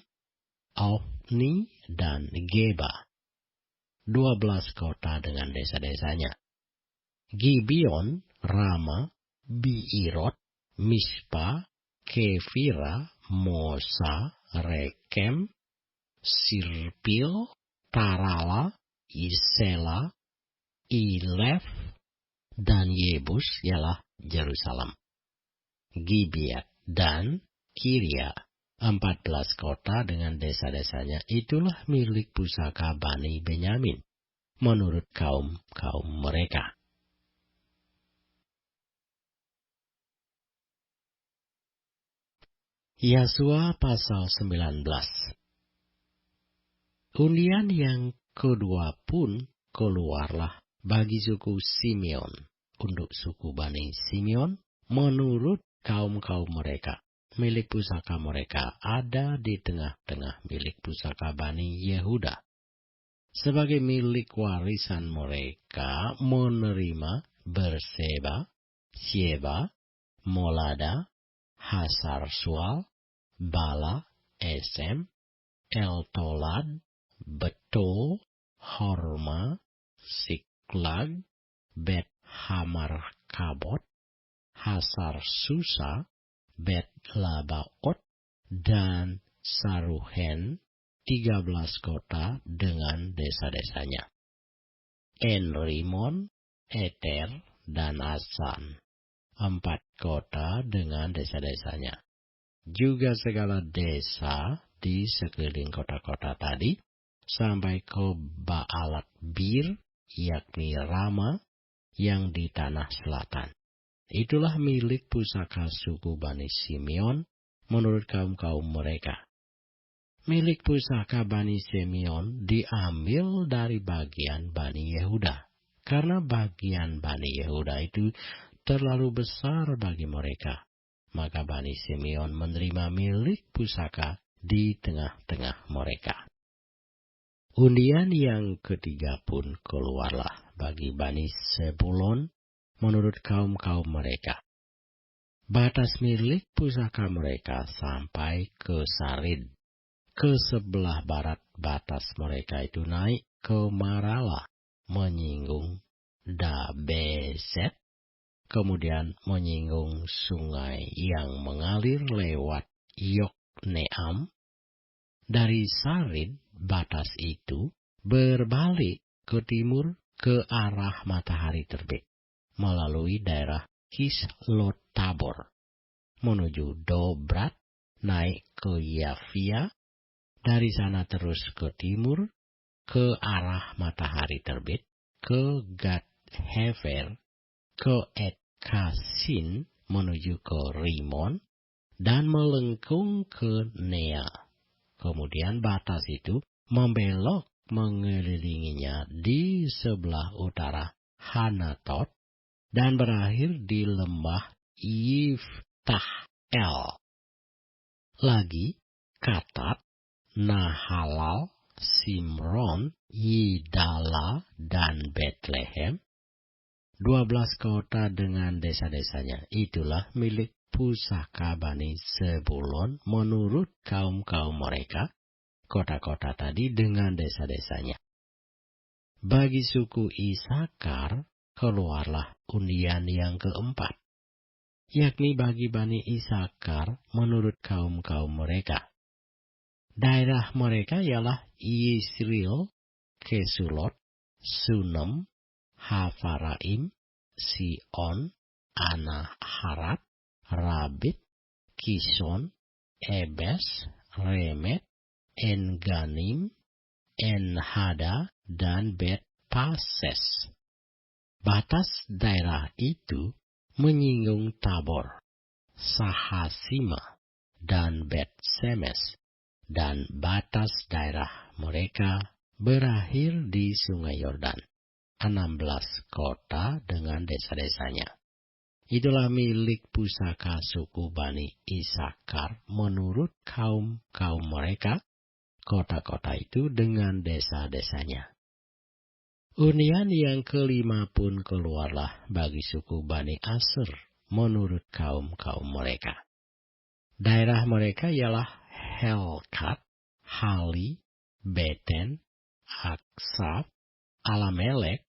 Ofni, dan Geba. 12 kota dengan desa-desanya. Gibeon, Rama, Biirot, Mispa, Kefira, Mosa, Rekem, Sirpil, Tarala, Isela, Ilef, dan Yebus ialah Yerusalem. Gibeat dan Kiria, 14 kota dengan desa-desanya, itulah milik pusaka Bani Benyamin menurut kaum-kaum mereka. Yosua pasal 19. Undian yang kedua pun keluarlah bagi suku Simeon, untuk suku Bani Simeon menurut kaum-kaum mereka. Milik pusaka mereka ada di tengah-tengah milik pusaka Bani Yehuda. Sebagai milik warisan mereka menerima Berseba, Sheba, Molada, Hasar Sual, Bala, Esem, Eltolad, Betul, Horma, Siklag, Bet Hamar Kabot, Hasar Susa, Bet Labaot, dan Saruhen, 13 kota dengan desa-desanya. Enrimon, Eter, dan Asan, 4 kota dengan desa-desanya. Juga segala desa di sekeliling kota-kota tadi, sampai ke Baalat Bir, yakni Rama, yang di tanah selatan. Itulah milik pusaka suku Bani Simeon menurut kaum-kaum mereka. Milik pusaka Bani Simeon diambil dari bagian Bani Yehuda. Karena bagian Bani Yehuda itu terlalu besar bagi mereka. Maka Bani Simeon menerima milik pusaka di tengah-tengah mereka. Undian yang ketiga pun keluarlah bagi Bani Zebulon menurut kaum-kaum mereka. Batas milik pusaka mereka sampai ke Sarid. Ke sebelah barat batas mereka itu naik ke Marala, menyinggung Dabeset, kemudian menyinggung sungai yang mengalir lewat Yokneam. Dari Sarid, batas itu berbalik ke timur ke arah matahari terbit, melalui daerah Kislot Tabor, menuju Dobrat, naik ke Yafia, dari sana terus ke timur, ke arah matahari terbit, ke Gad Hefer, ke Et Kasin, menuju ke Rimon, dan melengkung ke Nea. Kemudian batas itu membelok mengelilinginya di sebelah utara Hanatot, dan berakhir di lembah Yiftah-El. Lagi, Katat, Nahalal, Simron, Yidala, dan Bethlehem, 12 kota dengan desa-desanya. Itulah milik pusaka Bani Zebulon menurut kaum-kaum mereka, kota-kota tadi dengan desa-desanya. Bagi suku Isakar, keluarlah undian yang keempat, yakni bagi Bani Isakar menurut kaum-kaum mereka. Daerah mereka ialah Yisrael, Kesulot, Sunem, Hafaraim, Sion, Anaharat, Rabit, Kison, Ebes, Remet, Enganim, Enhada, dan Bet Pases. Batas daerah itu menyinggung Tabor, Sahasima, dan Bet Semes. Dan batas daerah mereka berakhir di Sungai Yordan, 16 kota dengan desa-desanya. Itulah milik pusaka suku Bani Isakar menurut kaum-kaum mereka, kota-kota itu dengan desa-desanya. Undian yang kelima pun keluarlah bagi suku Bani Aser menurut kaum-kaum mereka. Daerah mereka ialah Helkat, Hali, Beten, Aksab, Alamelek,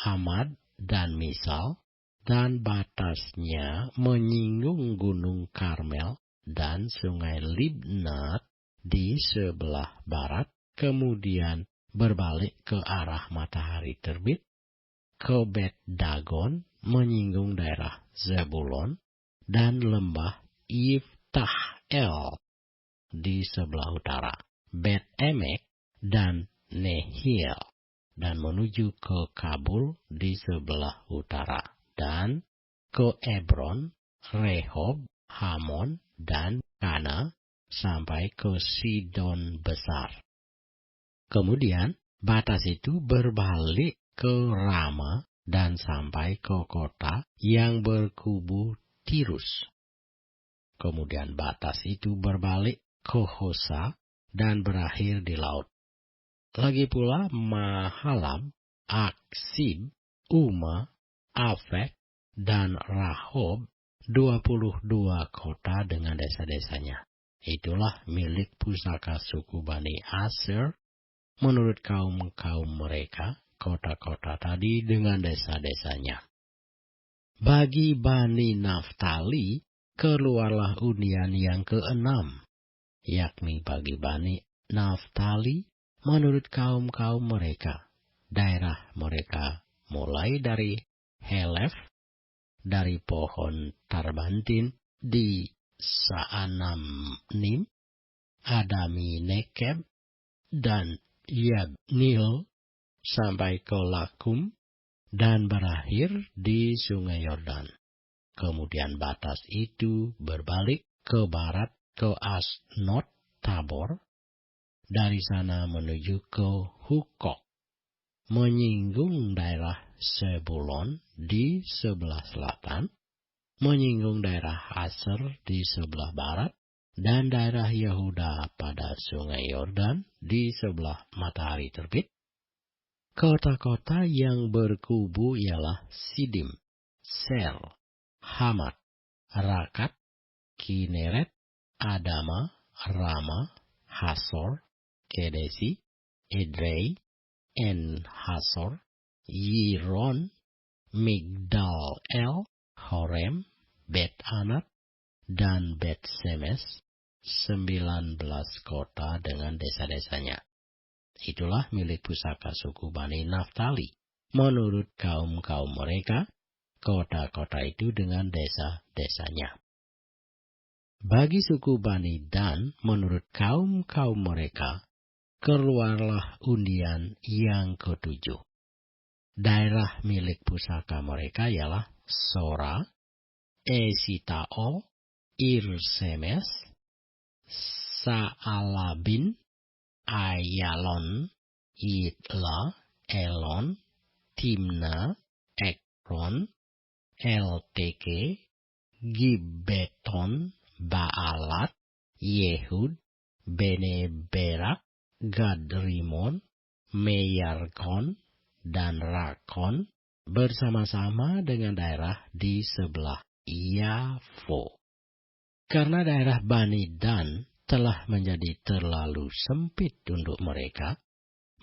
Amad, dan Misal, dan batasnya menyinggung Gunung Karmel dan Sungai Libnat di sebelah barat, kemudian berbalik ke arah matahari terbit, ke Bet Dagon, menyinggung daerah Zebulon, dan lembah Yiftah-El di sebelah utara, Bet Emek dan Nehiel, dan menuju ke Kabul di sebelah utara, dan ke Ebron, Rehob, Hamon, dan Kana, sampai ke Sidon Besar. Kemudian batas itu berbalik ke Rama dan sampai ke kota yang berkubu Tirus. Kemudian batas itu berbalik ke Hosa dan berakhir di laut. Lagi pula Mahalam, Aksib, Uma, Afek, dan Rahob, 22 kota dengan desa-desanya. Itulah milik pusaka suku Bani Aser menurut kaum-kaum mereka, kota-kota tadi dengan desa-desanya. Bagi Bani Naftali, keluarlah undian yang keenam, yakni bagi Bani Naftali menurut kaum-kaum mereka. Daerah mereka mulai dari Helef, dari pohon Tarbantin di Saanamnim, Adami Nekeb, dan Yabnil, sampai ke Lakum, dan berakhir di Sungai Yordan. Kemudian batas itu berbalik ke barat ke Asnot Tabor, dari sana menuju ke Hukok, menyinggung daerah Sebulon di sebelah selatan, menyinggung daerah Aser di sebelah barat, dan daerah Yehuda pada sungai Yordan di sebelah matahari terbit. Kota-kota yang berkubu ialah Sidim, Sel, Hamat, Rakat, Kineret, Adama, Rama, Hasor, Kedesi, Edrei, En-Hasor, Yiron, Migdal El, Horem, Bet-Anat, dan Bet-Semes, 19 kota dengan desa-desanya. Itulah milik pusaka suku Bani Naftali. Menurut kaum-kaum mereka, kota-kota itu dengan desa-desanya. Bagi suku Bani Dan, menurut kaum-kaum mereka, keluarlah undian yang ketujuh. Daerah milik pusaka mereka ialah Sora, Esitaol, Irsemes, Saalabin, Ayalon, Yitla, Elon, Timna, Ekron, Elteke, Gibeton, Baalat, Yehud, Beneberak, Gadrimon, Meyarkon, dan Rakon bersama-sama dengan daerah di sebelah Yafo. Karena daerah Bani Dan telah menjadi terlalu sempit untuk mereka,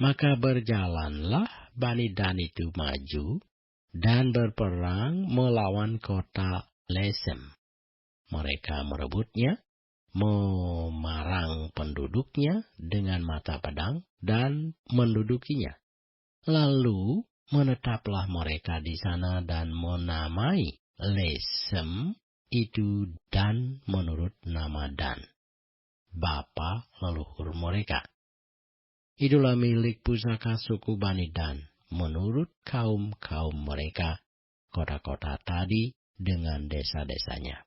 maka berjalanlah Bani Dan itu maju dan berperang melawan kota Lesem. Mereka merebutnya, memarang penduduknya dengan mata pedang dan mendudukinya. Lalu menetaplah mereka di sana dan menamai Lesem itu Dan menurut nama Dan, bapa leluhur mereka. Itulah milik pusaka suku Bani Dan menurut kaum-kaum mereka, kota-kota tadi dengan desa-desanya.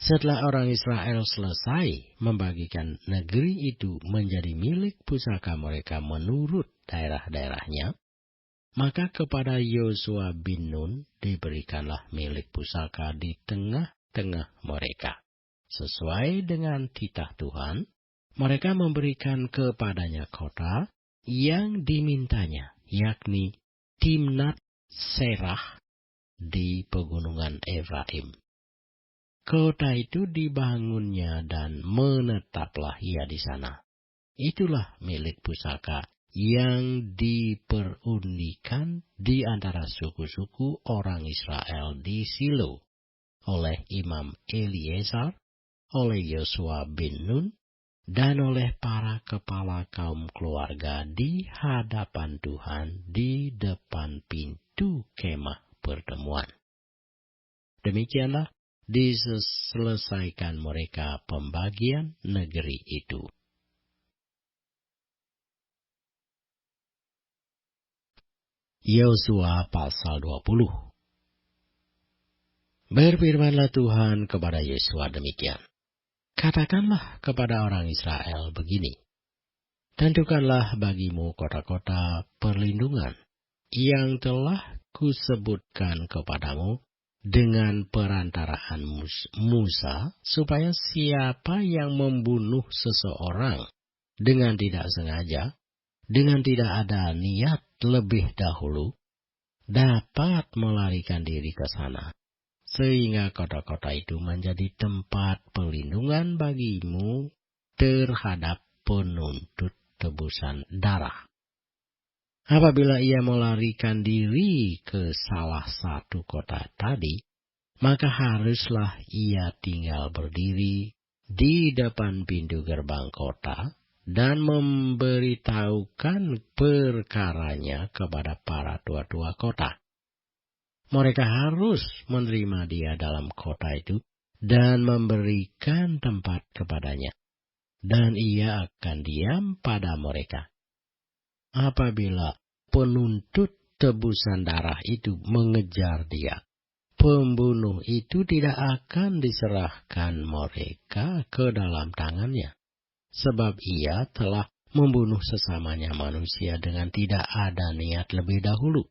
Setelah orang Israel selesai membagikan negeri itu menjadi milik pusaka mereka menurut daerah-daerahnya, maka kepada Yosua bin Nun diberikanlah milik pusaka di tengah-tengah mereka. Sesuai dengan titah Tuhan, mereka memberikan kepadanya kota yang dimintanya, yakni Timnat Serah di pegunungan Efraim. Kota itu dibangunnya dan menetaplah ia di sana. Itulah milik pusaka yang diperundikan di antara suku-suku orang Israel di Silo oleh Imam Eliezer, oleh Yosua bin Nun, dan oleh para kepala kaum keluarga di hadapan Tuhan di depan pintu kemah pertemuan. Demikianlah diselesaikan mereka pembagian negeri itu. Yosua pasal 20. Berfirmanlah Tuhan kepada Yosua demikian. Katakanlah kepada orang Israel begini. Tentukanlah bagimu kota-kota perlindungan yang telah kusebutkan kepadamu dengan perantaraan Musa, supaya siapa yang membunuh seseorang dengan tidak sengaja, dengan tidak ada niat lebih dahulu, dapat melarikan diri ke sana, sehingga kota-kota itu menjadi tempat perlindungan bagimu terhadap penuntut tebusan darah. Apabila ia melarikan diri ke salah satu kota tadi, maka haruslah ia tinggal berdiri di depan pintu gerbang kota dan memberitahukan perkaranya kepada para tua-tua kota. Mereka harus menerima dia dalam kota itu dan memberikan tempat kepadanya, dan ia akan diam pada mereka. Apabila penuntut tebusan darah itu mengejar dia, pembunuh itu tidak akan diserahkan mereka ke dalam tangannya. sebab ia telah membunuh sesamanya manusia dengan tidak ada niat lebih dahulu,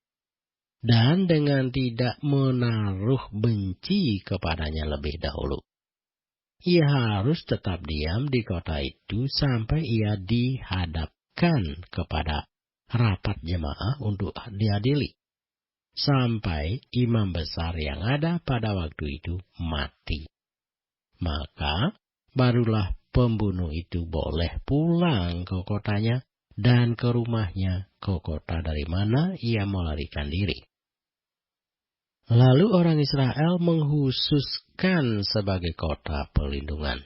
dan dengan tidak menaruh benci kepadanya lebih dahulu. Ia harus tetap diam di kota itu sampai ia dihadapkan kepada rapat jemaah untuk diadili, sampai imam besar yang ada pada waktu itu mati. Maka barulah pembunuh itu boleh pulang ke kotanya dan ke rumahnya, ke kota dari mana ia melarikan diri. Lalu orang Israel menghususkan sebagai kota perlindungan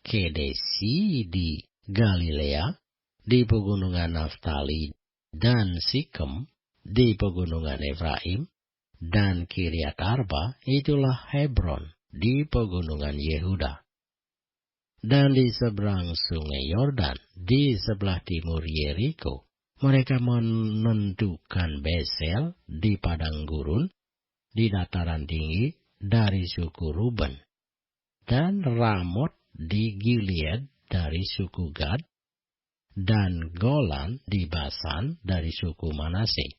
Kedesi di Galilea, di pegunungan Naftali, dan Sikem di pegunungan Efraim, dan Kiryat Arba, itulah Hebron di pegunungan Yehuda. Dan di seberang sungai Yordan, di sebelah timur Yeriko, mereka menentukan Besel di padang gurun, di dataran tinggi dari suku Ruben, dan Ramot di Gilead dari suku Gad, dan Golan di Basan dari suku Manase.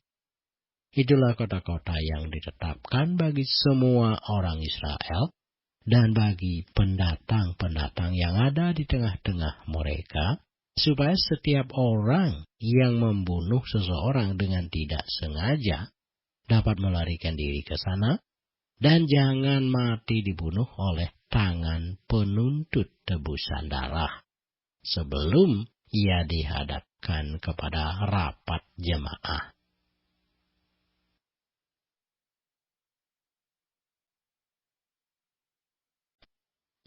Itulah kota-kota yang ditetapkan bagi semua orang Israel dan bagi pendatang-pendatang yang ada di tengah-tengah mereka, supaya setiap orang yang membunuh seseorang dengan tidak sengaja dapat melarikan diri ke sana, dan jangan mati dibunuh oleh tangan penuntut tebusan darah sebelum ia dihadapkan kepada rapat jemaah.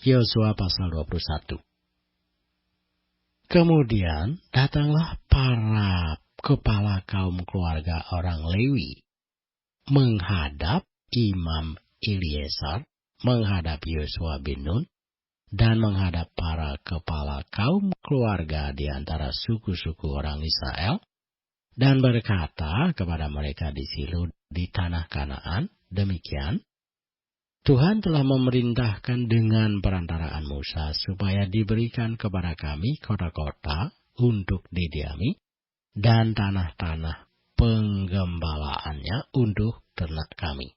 Yosua pasal 21. Kemudian datanglah para kepala kaum keluarga orang Lewi menghadap Imam Eliezer, menghadap Yosua bin Nun, dan menghadap para kepala kaum keluarga di antara suku-suku orang Israel, dan berkata kepada mereka di Silo di tanah Kanaan, demikian, Tuhan telah memerintahkan dengan perantaraan Musa supaya diberikan kepada kami kota-kota untuk didiami dan tanah-tanah penggembalaannya untuk ternak kami.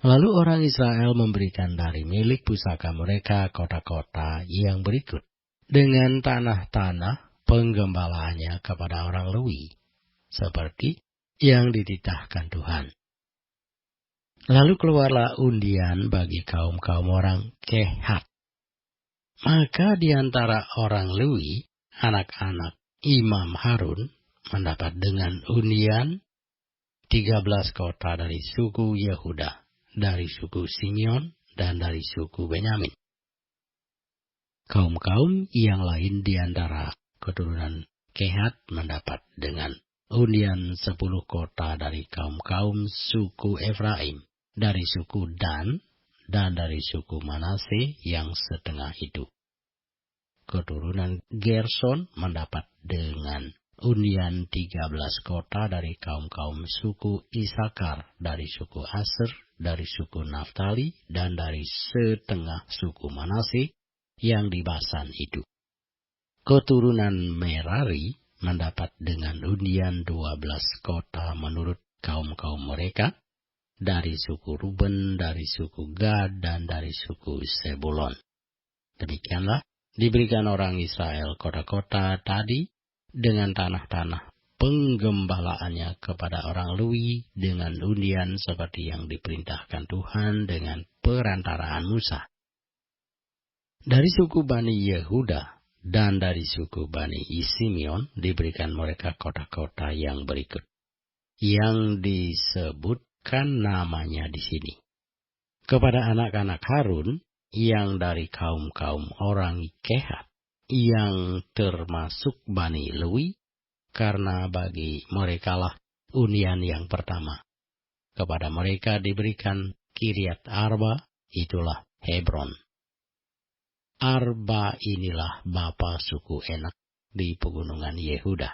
Lalu orang Israel memberikan dari milik pusaka mereka kota-kota yang berikut, dengan tanah-tanah penggembalaannya kepada orang Lewi, seperti yang dititahkan Tuhan. Lalu keluarlah undian bagi kaum-kaum orang Kehat. Maka di antara orang Lewi, anak-anak Imam Harun mendapat dengan undian 13 kota dari suku Yehuda, dari suku Simeon, dan dari suku Benyamin. Kaum-kaum yang lain di antara keturunan Kehat mendapat dengan undian 10 kota dari kaum-kaum suku Efraim, dari suku Dan, dan dari suku Manase yang setengah itu. Keturunan Gerson mendapat dengan undian 13 kota dari kaum-kaum suku Isakar, dari suku Aser, dari suku Naftali, dan dari setengah suku Manase yang di Basan itu. Keturunan Merari mendapat dengan undian 12 kota menurut kaum-kaum mereka, dari suku Ruben, dari suku Gad, dan dari suku Sebulon. Demikianlah diberikan orang Israel kota-kota tadi dengan tanah-tanah penggembalaannya kepada orang Lewi dengan undian seperti yang diperintahkan Tuhan dengan perantaraan Musa. Dari suku Bani Yehuda dan dari suku Bani Simeon diberikan mereka kota-kota yang berikut, yang disebutkan namanya di sini. Kepada anak-anak Harun yang dari kaum-kaum orang Kehat, yang termasuk Bani Lewi, karena bagi merekalah undian yang pertama. Kepada mereka diberikan Kiryat Arba, itulah Hebron. Arba inilah bapa suku Enak di pegunungan Yehuda,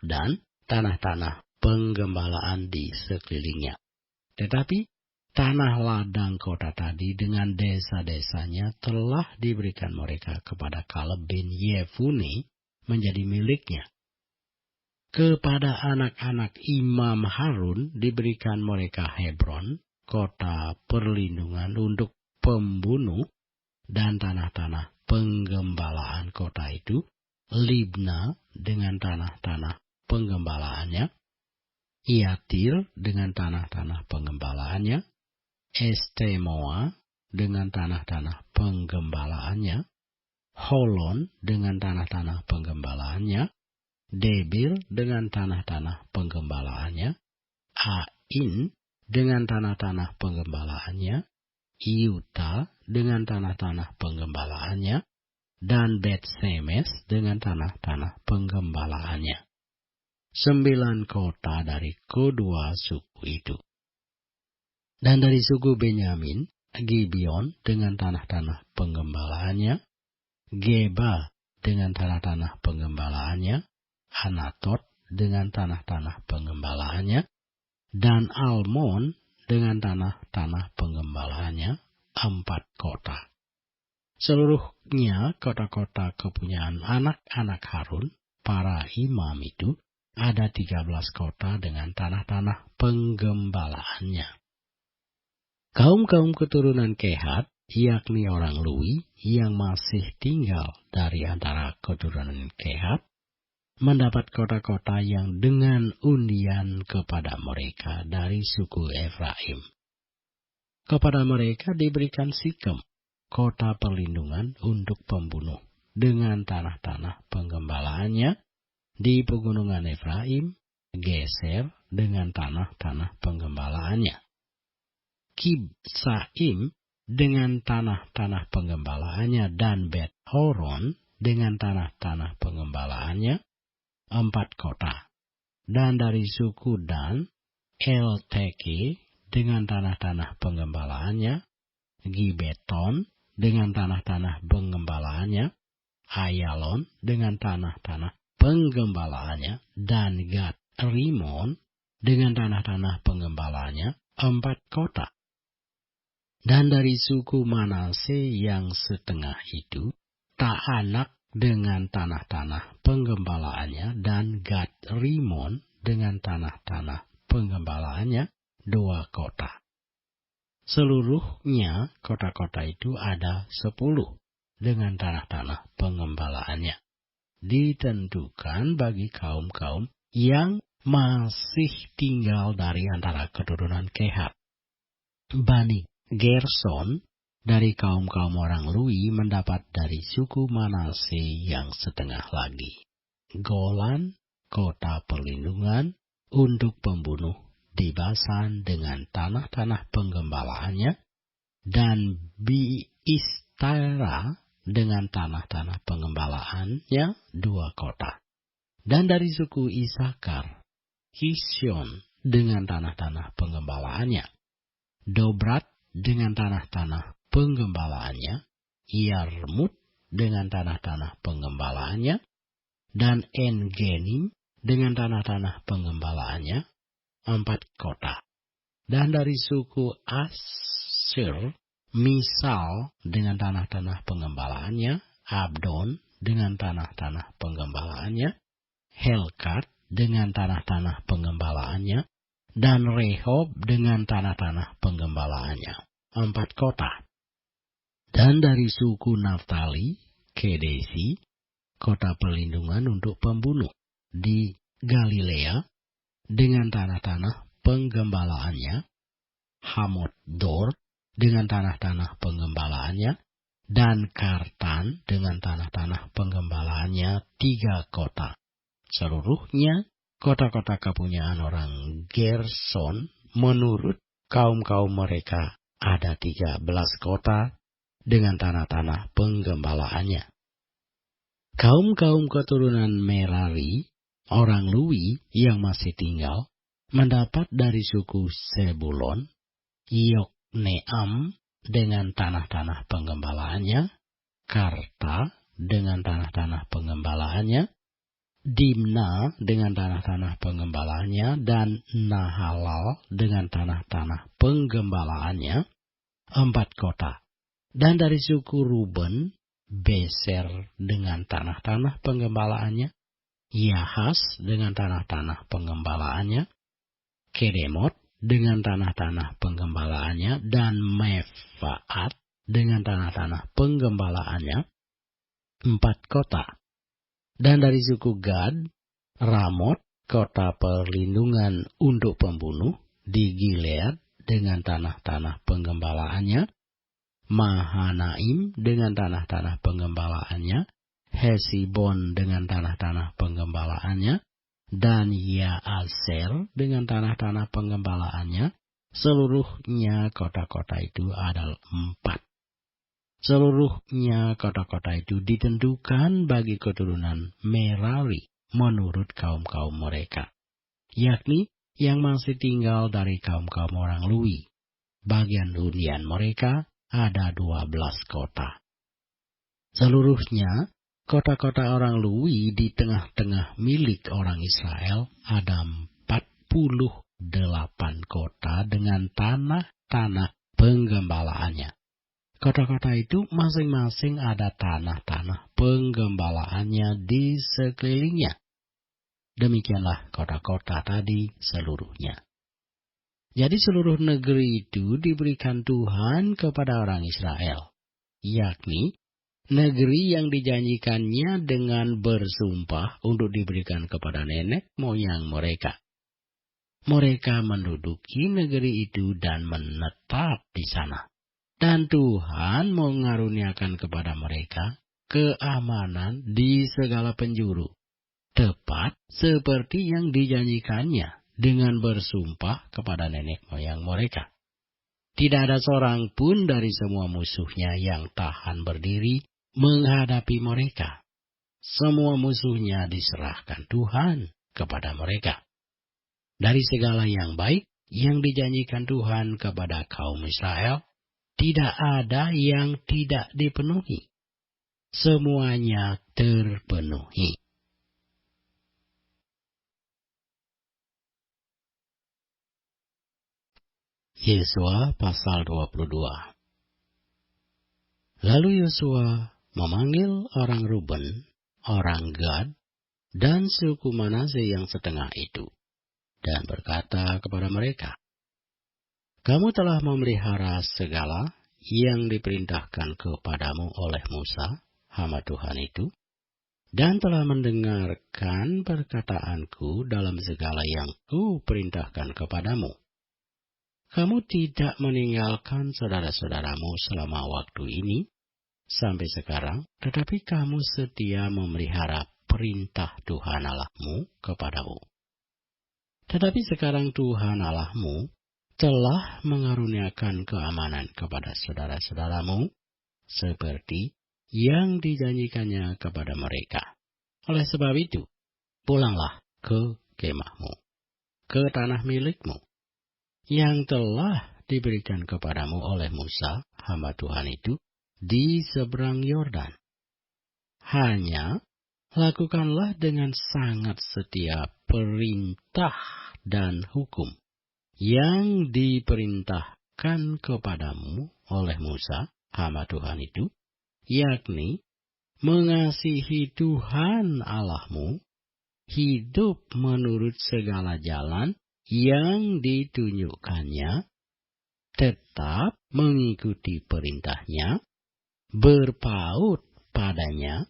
dan tanah-tanah penggembalaan di sekelilingnya. Tetapi tanah ladang kota tadi dengan desa-desanya telah diberikan mereka kepada Kaleb bin Yefune menjadi miliknya. Kepada anak-anak Imam Harun diberikan mereka Hebron, kota perlindungan untuk pembunuh, dan tanah-tanah penggembalaan kota itu, Libna dengan tanah-tanah penggembalaannya, Yatir dengan tanah-tanah penggembalaannya, Estemoa dengan tanah-tanah penggembalaannya, Holon dengan tanah-tanah penggembalaannya, Debir dengan tanah-tanah penggembalaannya, Ain dengan tanah-tanah penggembalaannya, Yuta dengan tanah-tanah penggembalaannya, dan Bet-Semes dengan tanah-tanah penggembalaannya. 9 kota dari kedua suku itu. Dan dari suku Benyamin, Gibeon dengan tanah-tanah penggembalaannya, Geba dengan tanah-tanah penggembalaannya, Anatot dengan tanah-tanah pengembalaannya, dan Almon dengan tanah-tanah pengembalaannya, 4 kota. Seluruhnya kota-kota kepunyaan anak-anak Harun, para imam itu, ada 13 kota dengan tanah-tanah penggembalaannya. Kaum-kaum keturunan Kehat, yakni orang Lewi yang masih tinggal dari antara keturunan Kehat, mendapat kota-kota yang dengan undian kepada mereka dari suku Efraim. Kepada mereka diberikan Sikem, kota perlindungan untuk pembunuh, dengan tanah-tanah penggembalaannya di pegunungan Efraim, Geser dengan tanah-tanah penggembalaannya. Kibsaim dengan tanah-tanah penggembalaannya, dan Bet Horon dengan tanah-tanah pengembalaannya, 4 kota. Dan dari suku Dan, Elteke dengan tanah-tanah pengembalaannya, Gibeton dengan tanah-tanah pengembalaannya, Ayalon dengan tanah-tanah penggembalaannya, dan Gad Rimon dengan tanah-tanah pengembalaannya, 4 kota. Dan dari suku Manase yang setengah itu, Taanak dengan tanah-tanah penggembalaannya, dan Gad Rimon dengan tanah-tanah penggembalaannya, 2 kota. Seluruhnya kota-kota itu ada 10 dengan tanah-tanah pengembalaannya. Ditentukan bagi kaum-kaum yang masih tinggal dari antara keturunan Kehat. Bani Gerson dari kaum-kaum orang Lewi mendapat dari suku Manase yang setengah lagi. Golan, kota perlindungan untuk pembunuh di Basan dengan tanah-tanah penggembalaannya, dan Biistara dengan tanah-tanah pengembalaannya, 2 kota. Dan dari suku Isakar, Kision dengan tanah-tanah pengembalaannya, Dobrat dengan tanah-tanah penggembalaannya, Yarmut dengan tanah-tanah penggembalaannya, dan Engenim dengan tanah-tanah pengembalaannya, 4 kota. Dan dari suku Asyr, Misal dengan tanah-tanah pengembalaannya, Abdon dengan tanah-tanah pengembalaannya, Helkat dengan tanah-tanah pengembalaannya, dan Rehob dengan tanah-tanah penggembalaannya, 4 kota. Dan dari suku Naftali, Kedesi, kota perlindungan untuk pembunuh di Galilea dengan tanah-tanah penggembalaannya, Hamot Dor dengan tanah-tanah penggembalaannya, dan Kartan dengan tanah-tanah penggembalaannya, 3 kota. Seluruhnya kota-kota kepunyaan orang Gerson menurut kaum-kaum mereka ada 13 kota dengan tanah-tanah penggembalaannya. Kaum-kaum keturunan Merari, orang Lewi yang masih tinggal, mendapat dari suku Sebulon, Yokneam dengan tanah-tanah penggembalaannya, Karta dengan tanah-tanah penggembalaannya, Dimna dengan tanah-tanah penggembalaannya, dan Nahalal dengan tanah-tanah penggembalaannya, 4 kota. Dan dari suku Ruben, Beser dengan tanah-tanah penggembalaannya, Yahas dengan tanah-tanah penggembalaannya, Kedemot dengan tanah-tanah penggembalaannya, dan Mefaat dengan tanah-tanah penggembalaannya, 4 kota. Dan dari suku Gad, Ramot, kota perlindungan untuk pembunuh, di Gilead dengan tanah-tanah penggembalaannya, Mahanaim dengan tanah-tanah penggembalaannya, Hesibon dengan tanah-tanah penggembalaannya, dan Yaaser dengan tanah-tanah penggembalaannya. Seluruhnya kota-kota itu adalah 4. Seluruhnya kota-kota itu ditentukan bagi keturunan Merari menurut kaum-kaum mereka, yakni yang masih tinggal dari kaum-kaum orang Lewi. Bagian hunian mereka ada 12 kota. Seluruhnya kota-kota orang Lewi di tengah-tengah milik orang Israel ada 48 kota dengan tanah-tanah penggembalaannya. Kota-kota itu masing-masing ada tanah-tanah penggembalaannya di sekelilingnya. Demikianlah kota-kota tadi seluruhnya. Jadi seluruh negeri itu diberikan Tuhan kepada orang Israel, yakni negeri yang dijanjikannya dengan bersumpah untuk diberikan kepada nenek moyang mereka. Mereka menduduki negeri itu dan menetap di sana. Dan Tuhan mengaruniakan kepada mereka keamanan di segala penjuru, tepat seperti yang dijanjikannya dengan bersumpah kepada nenek moyang mereka. Tidak ada seorang pun dari semua musuhnya yang tahan berdiri menghadapi mereka. Semua musuhnya diserahkan Tuhan kepada mereka. Dari segala yang baik yang dijanjikan Tuhan kepada kaum Israel, tidak ada yang tidak dipenuhi. Semuanya terpenuhi. Yesua pasal 22. Lalu Yosua memanggil orang Ruben, orang Gad, dan suku Manase yang setengah itu, dan berkata kepada mereka, "Kamu telah memelihara segala yang diperintahkan kepadamu oleh Musa, hamba Tuhan itu, dan telah mendengarkan perkataanku dalam segala yang kuperintahkan kepadamu. Kamu tidak meninggalkan saudara-saudaramu selama waktu ini sampai sekarang, tetapi kamu setia memelihara perintah Tuhan Allahmu kepadamu. Tetapi sekarang Tuhan Allahmu telah mengaruniakan keamanan kepada saudara-saudaramu seperti yang dijanjikannya kepada mereka. Oleh sebab itu, pulanglah ke kemahmu, ke tanah milikmu, yang telah diberikan kepadamu oleh Musa, hamba Tuhan itu, di seberang Yordan. Hanya lakukanlah dengan sangat setia perintah dan hukum yang diperintahkan kepadamu oleh Musa, hamba Tuhan itu, yakni mengasihi Tuhan Allahmu, hidup menurut segala jalan yang ditunjukkannya, tetap mengikuti perintahnya, berpaut padanya,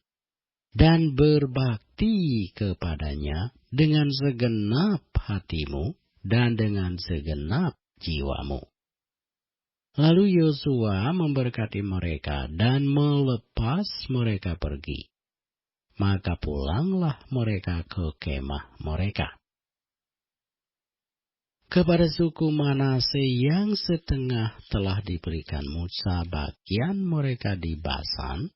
dan berbakti kepadanya dengan segenap hatimu dan dengan segenap jiwamu." Lalu Yosua memberkati mereka dan melepas mereka pergi. Maka pulanglah mereka ke kemah mereka. Kepada suku Manase yang setengah telah diberikan Musa bagian mereka di Basan,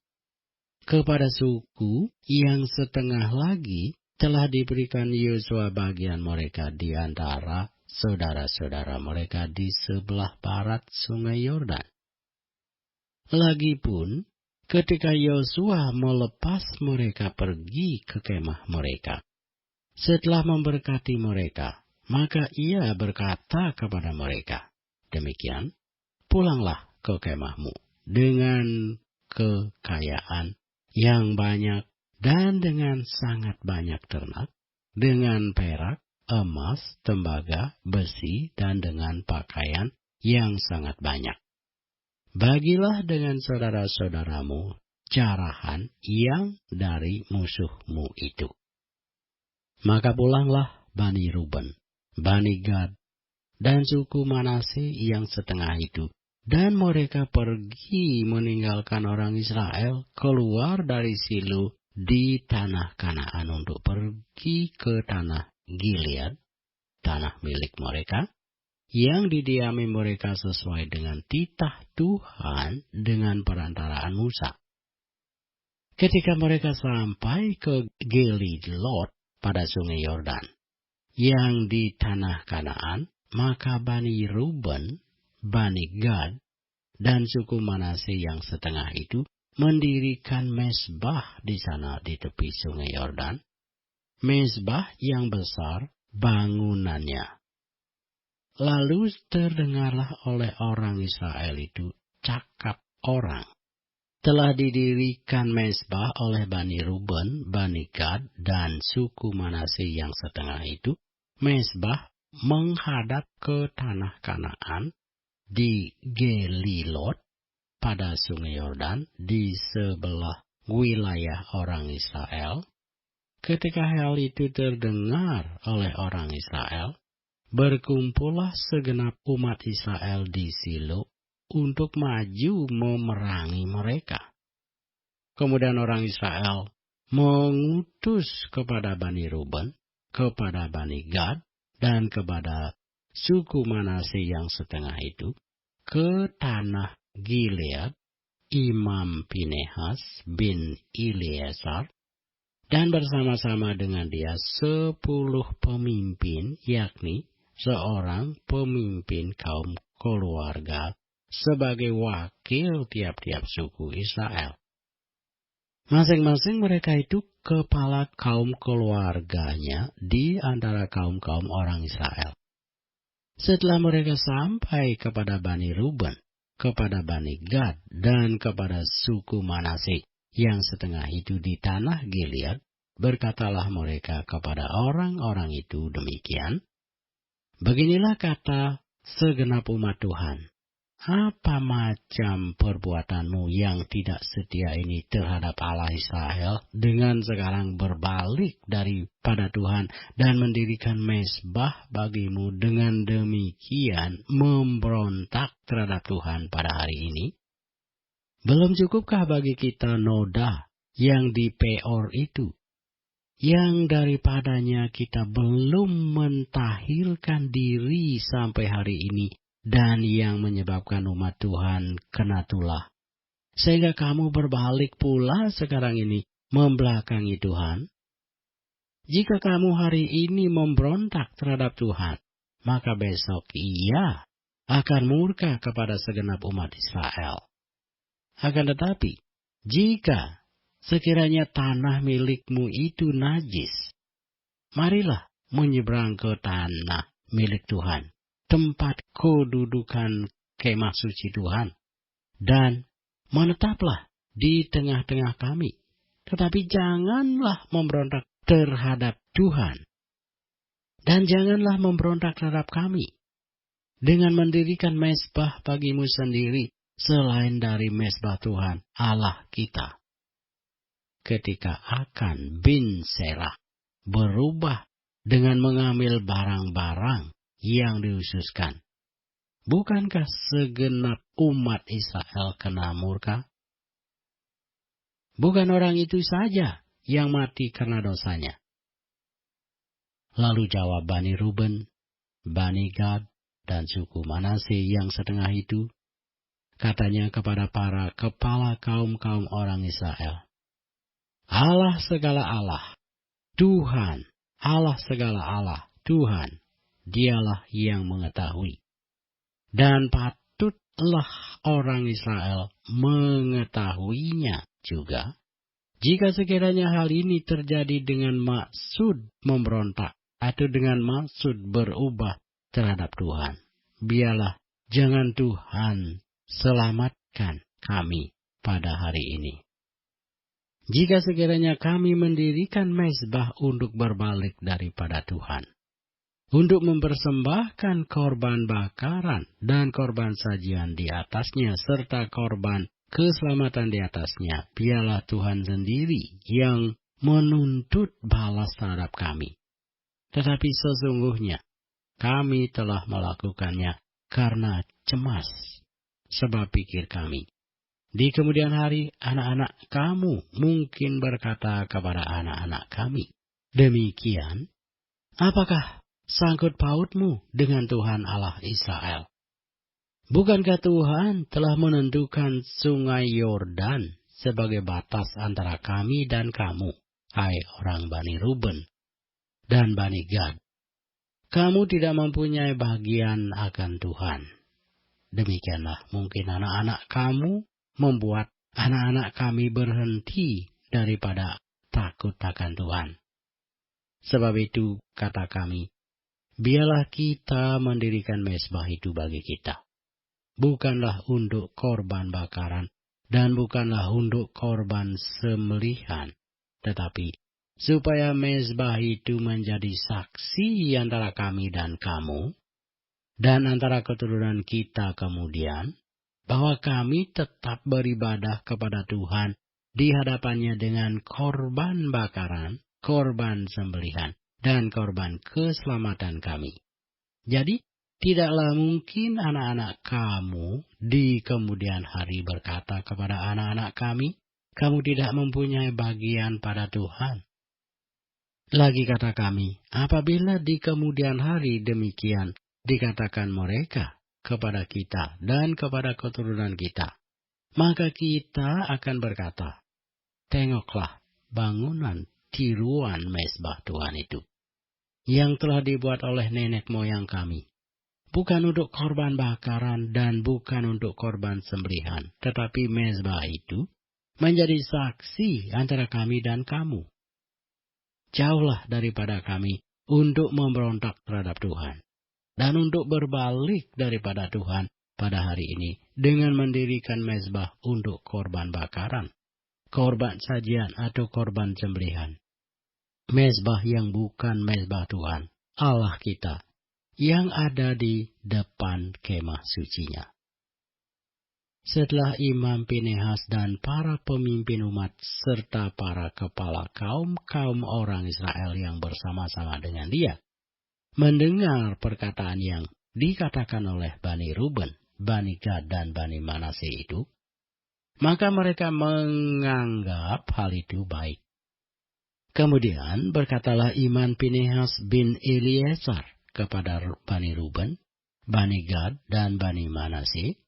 kepada suku yang setengah lagi telah diberikan Yosua bagian mereka di antara saudara-saudara mereka di sebelah barat sungai Yordan. Lagipun, ketika Yosua melepas mereka pergi ke kemah mereka, Setelah memberkati mereka, maka ia berkata kepada mereka, demikian, pulanglah ke kemahmu dengan kekayaan yang banyak dan dengan sangat banyak ternak, dengan perak, emas, tembaga, besi, dan dengan pakaian yang sangat banyak. Bagilah dengan saudara-saudaramu jarahan yang dari musuhmu itu. Maka pulanglah Bani Ruben, Bani Gad, dan suku Manase yang setengah itu, dan mereka pergi meninggalkan orang Israel keluar dari Silo di tanah Kanaan untuk pergi ke tanah Gilead, tanah milik mereka, yang didiami mereka sesuai dengan titah Tuhan dengan perantaraan Musa. Ketika mereka sampai ke Gelilot pada sungai Yordan, yang di tanah Kanaan, maka Bani Ruben, Bani Gad, dan suku Manase yang setengah itu mendirikan mezbah di sana di tepi sungai Yordan, mezbah yang besar bangunannya. Lalu terdengarlah oleh orang Israel itu cakap orang. Telah didirikan mezbah oleh Bani Ruben, Bani Gad, dan suku Manase yang setengah itu, mezbah menghadap ke tanah Kanaan di Gelilot pada sungai Yordan di sebelah wilayah orang Israel. Ketika hal itu terdengar oleh orang Israel, berkumpullah segenap umat Israel di Silo untuk maju memerangi mereka. Kemudian orang Israel mengutus kepada Bani Ruben, kepada Bani Gad, dan kepada suku Manase yang setengah itu, ke tanah Gilead, Imam Pinehas bin Eleazar, dan bersama-sama dengan dia 10 pemimpin, yakni seorang pemimpin kaum keluarga sebagai wakil tiap-tiap suku Israel. Masing-masing mereka itu kepala kaum keluarganya di antara kaum-kaum orang Israel. Setelah mereka sampai kepada Bani Ruben, kepada Bani Gad, dan kepada suku Manase yang setengah itu di tanah Gilead, berkatalah mereka kepada orang-orang itu demikian, beginilah kata segenap umat Tuhan, apa macam perbuatanmu yang tidak setia ini terhadap Allah Israel dengan sekarang berbalik daripada Tuhan dan mendirikan mezbah bagimu dengan demikian memberontak terhadap Tuhan pada hari ini? Belum cukupkah bagi kita noda yang di Peor itu, yang daripadanya kita belum mentahirkan diri sampai hari ini, dan yang menyebabkan umat Tuhan kena tulah, sehingga kamu berbalik pula sekarang ini membelakangi Tuhan? Jika kamu hari ini memberontak terhadap Tuhan, maka besok Ia akan murka kepada segenap umat Israel. Akan tetapi, jika sekiranya tanah milikmu itu najis, marilah menyeberang ke tanah milik Tuhan, tempat kedudukan kemah suci Tuhan, dan menetaplah di tengah-tengah kami. Tetapi janganlah memberontak terhadap Tuhan, dan janganlah memberontak terhadap kami, dengan mendirikan mezbah bagimu sendiri, selain dari mezbah Tuhan Allah kita. Ketika Akan bin Serah berubah dengan mengambil barang-barang yang dihususkan, bukankah segenap umat Israel kena murka? Bukan orang itu saja yang mati karena dosanya. Lalu jawab Bani Ruben, Bani Gad, dan suku Manase yang setengah itu, katanya kepada para kepala kaum-kaum orang Israel, Allah segala Allah, Tuhan, Allah segala Allah, Tuhan, Dialah yang mengetahui. Dan patutlah orang Israel mengetahuinya juga, Jika sekiranya hal ini terjadi dengan maksud memberontak atau dengan maksud berubah terhadap Tuhan, biarlah jangan Tuhan selamatkan kami pada hari ini. Jika sekiranya kami mendirikan mezbah untuk berbalik daripada Tuhan, untuk mempersembahkan korban bakaran dan korban sajian di atasnya, serta korban keselamatan di atasnya, biarlah Tuhan sendiri yang menuntut balas terhadap kami. Tetapi sesungguhnya kami telah melakukannya karena cemas, sebab pikir kami, di kemudian hari anak-anak kamu mungkin berkata kepada anak-anak kami, demikian, apakah sangkut pautmu dengan Tuhan Allah Israel? Bukankah Tuhan telah menentukan sungai Yordan sebagai batas antara kami dan kamu, hai orang Bani Ruben dan Bani Gad? Kamu tidak mempunyai bagian akan Tuhan. Demikianlah mungkin anak-anak kamu membuat anak-anak kami berhenti daripada takut akan Tuhan. Sebab itu kata kami, biarlah kita mendirikan mezbah itu bagi kita. Bukanlah untuk korban bakaran dan bukanlah untuk korban sembelihan, tetapi supaya mezbah itu menjadi saksi antara kami dan kamu, dan antara keturunan kita kemudian, bahwa kami tetap beribadah kepada Tuhan di hadapannya dengan korban bakaran, korban sembelihan, dan korban keselamatan kami. Jadi, tidaklah mungkin anak-anak kamu di kemudian hari berkata kepada anak-anak kami, kamu tidak mempunyai bagian pada Tuhan. Lagi kata kami, apabila di kemudian hari demikian dikatakan mereka kepada kita dan kepada keturunan kita, maka kita akan berkata, tengoklah bangunan tiruan mezbah Tuhan itu, yang telah dibuat oleh nenek moyang kami. Bukan untuk korban bakaran dan bukan untuk korban sembelihan, tetapi mezbah itu menjadi saksi antara kami dan kamu. Jauhlah daripada kami untuk memberontak terhadap Tuhan, dan untuk berbalik daripada Tuhan pada hari ini dengan mendirikan mezbah untuk korban bakaran, korban sajian atau korban sembelihan. Mezbah yang bukan mezbah Tuhan, Allah kita, yang ada di depan kemah sucinya. Setelah Imam Pinehas dan para pemimpin umat serta para kepala kaum orang Israel yang bersama-sama dengan dia mendengar perkataan yang dikatakan oleh Bani Ruben, Bani Gad dan Bani Manase itu, maka mereka menganggap hal itu baik. Kemudian berkatalah Imam Pinehas bin Eleazar kepada Bani Ruben, Bani Gad dan Bani Manase,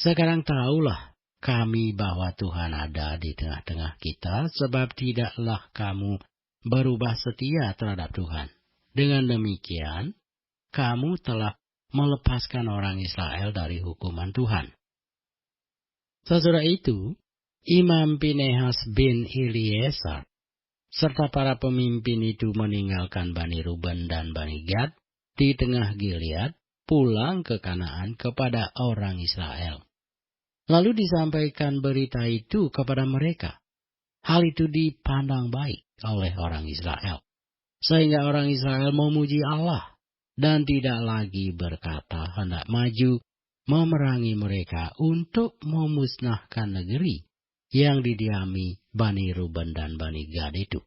sekarang tahulah kami bahwa Tuhan ada di tengah-tengah kita, sebab tidaklah kamu berubah setia terhadap Tuhan. Dengan demikian, kamu telah melepaskan orang Israel dari hukuman Tuhan. Sesudah itu, Imam Pinehas bin Eleazar serta para pemimpin itu meninggalkan Bani Ruben dan Bani Gad di tengah Gilead, pulang ke Kanaan kepada orang Israel. Lalu disampaikan berita itu kepada mereka. Hal itu dipandang baik oleh orang Israel, sehingga orang Israel memuji Allah dan tidak lagi berkata hendak maju memerangi mereka untuk memusnahkan negeri yang didiami Bani Ruben dan Bani Gad itu.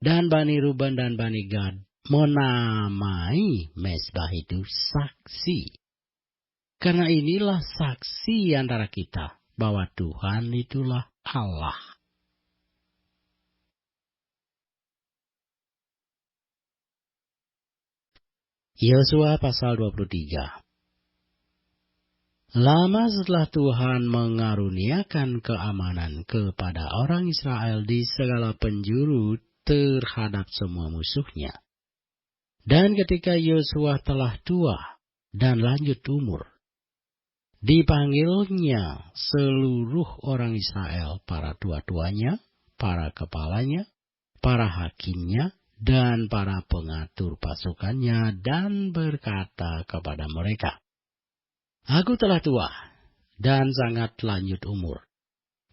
Dan Bani Ruben dan Bani Gad menamai mezbah itu saksi. Karena inilah saksi antara kita bahwa Tuhan itulah Allah. Yosua pasal 23. Lama setelah Tuhan mengaruniakan keamanan kepada orang Israel di segala penjuru terhadap semua musuhnya. Dan ketika Yosua telah tua dan lanjut umur, Dipanggilnya seluruh orang Israel, para tua-tuanya, para kepalanya, para hakimnya, dan para pengatur pasukannya, dan berkata kepada mereka, "Aku telah tua dan sangat lanjut umur,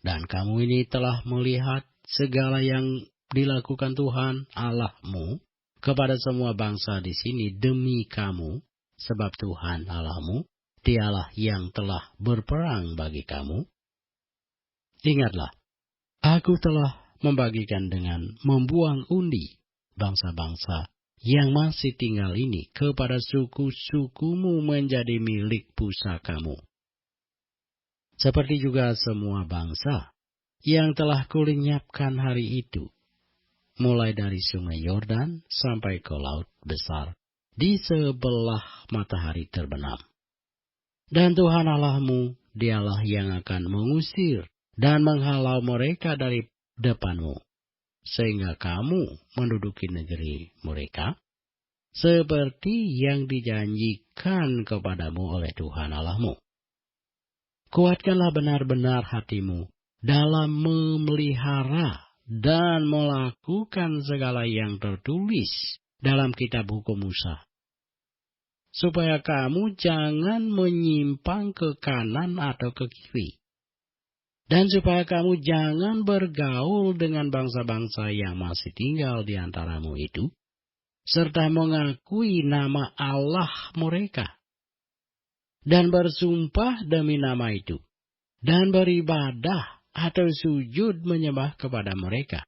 dan kamu ini telah melihat segala yang dilakukan Tuhan Allahmu kepada semua bangsa di sini demi kamu, sebab Tuhan Allahmu, Dialah yang telah berperang bagi kamu. Ingatlah, aku telah membagikan dengan membuang undi bangsa-bangsa yang masih tinggal ini kepada suku-sukumu menjadi milik pusakamu. Seperti juga semua bangsa yang telah kulenyapkan hari itu, mulai dari sungai Yordan sampai ke laut besar di sebelah matahari terbenam. Dan Tuhan Allahmu, Dialah yang akan mengusir dan menghalau mereka dari depanmu, sehingga kamu menduduki negeri mereka, seperti yang dijanjikan kepadamu oleh Tuhan Allahmu. Kuatkanlah benar-benar hatimu dalam memelihara dan melakukan segala yang tertulis dalam kitab hukum Musa, supaya kamu jangan menyimpang ke kanan atau ke kiri, dan supaya kamu jangan bergaul dengan bangsa-bangsa yang masih tinggal di antaramu itu, serta mengakui nama Allah mereka, dan bersumpah demi nama itu, dan beribadah atau sujud menyembah kepada mereka.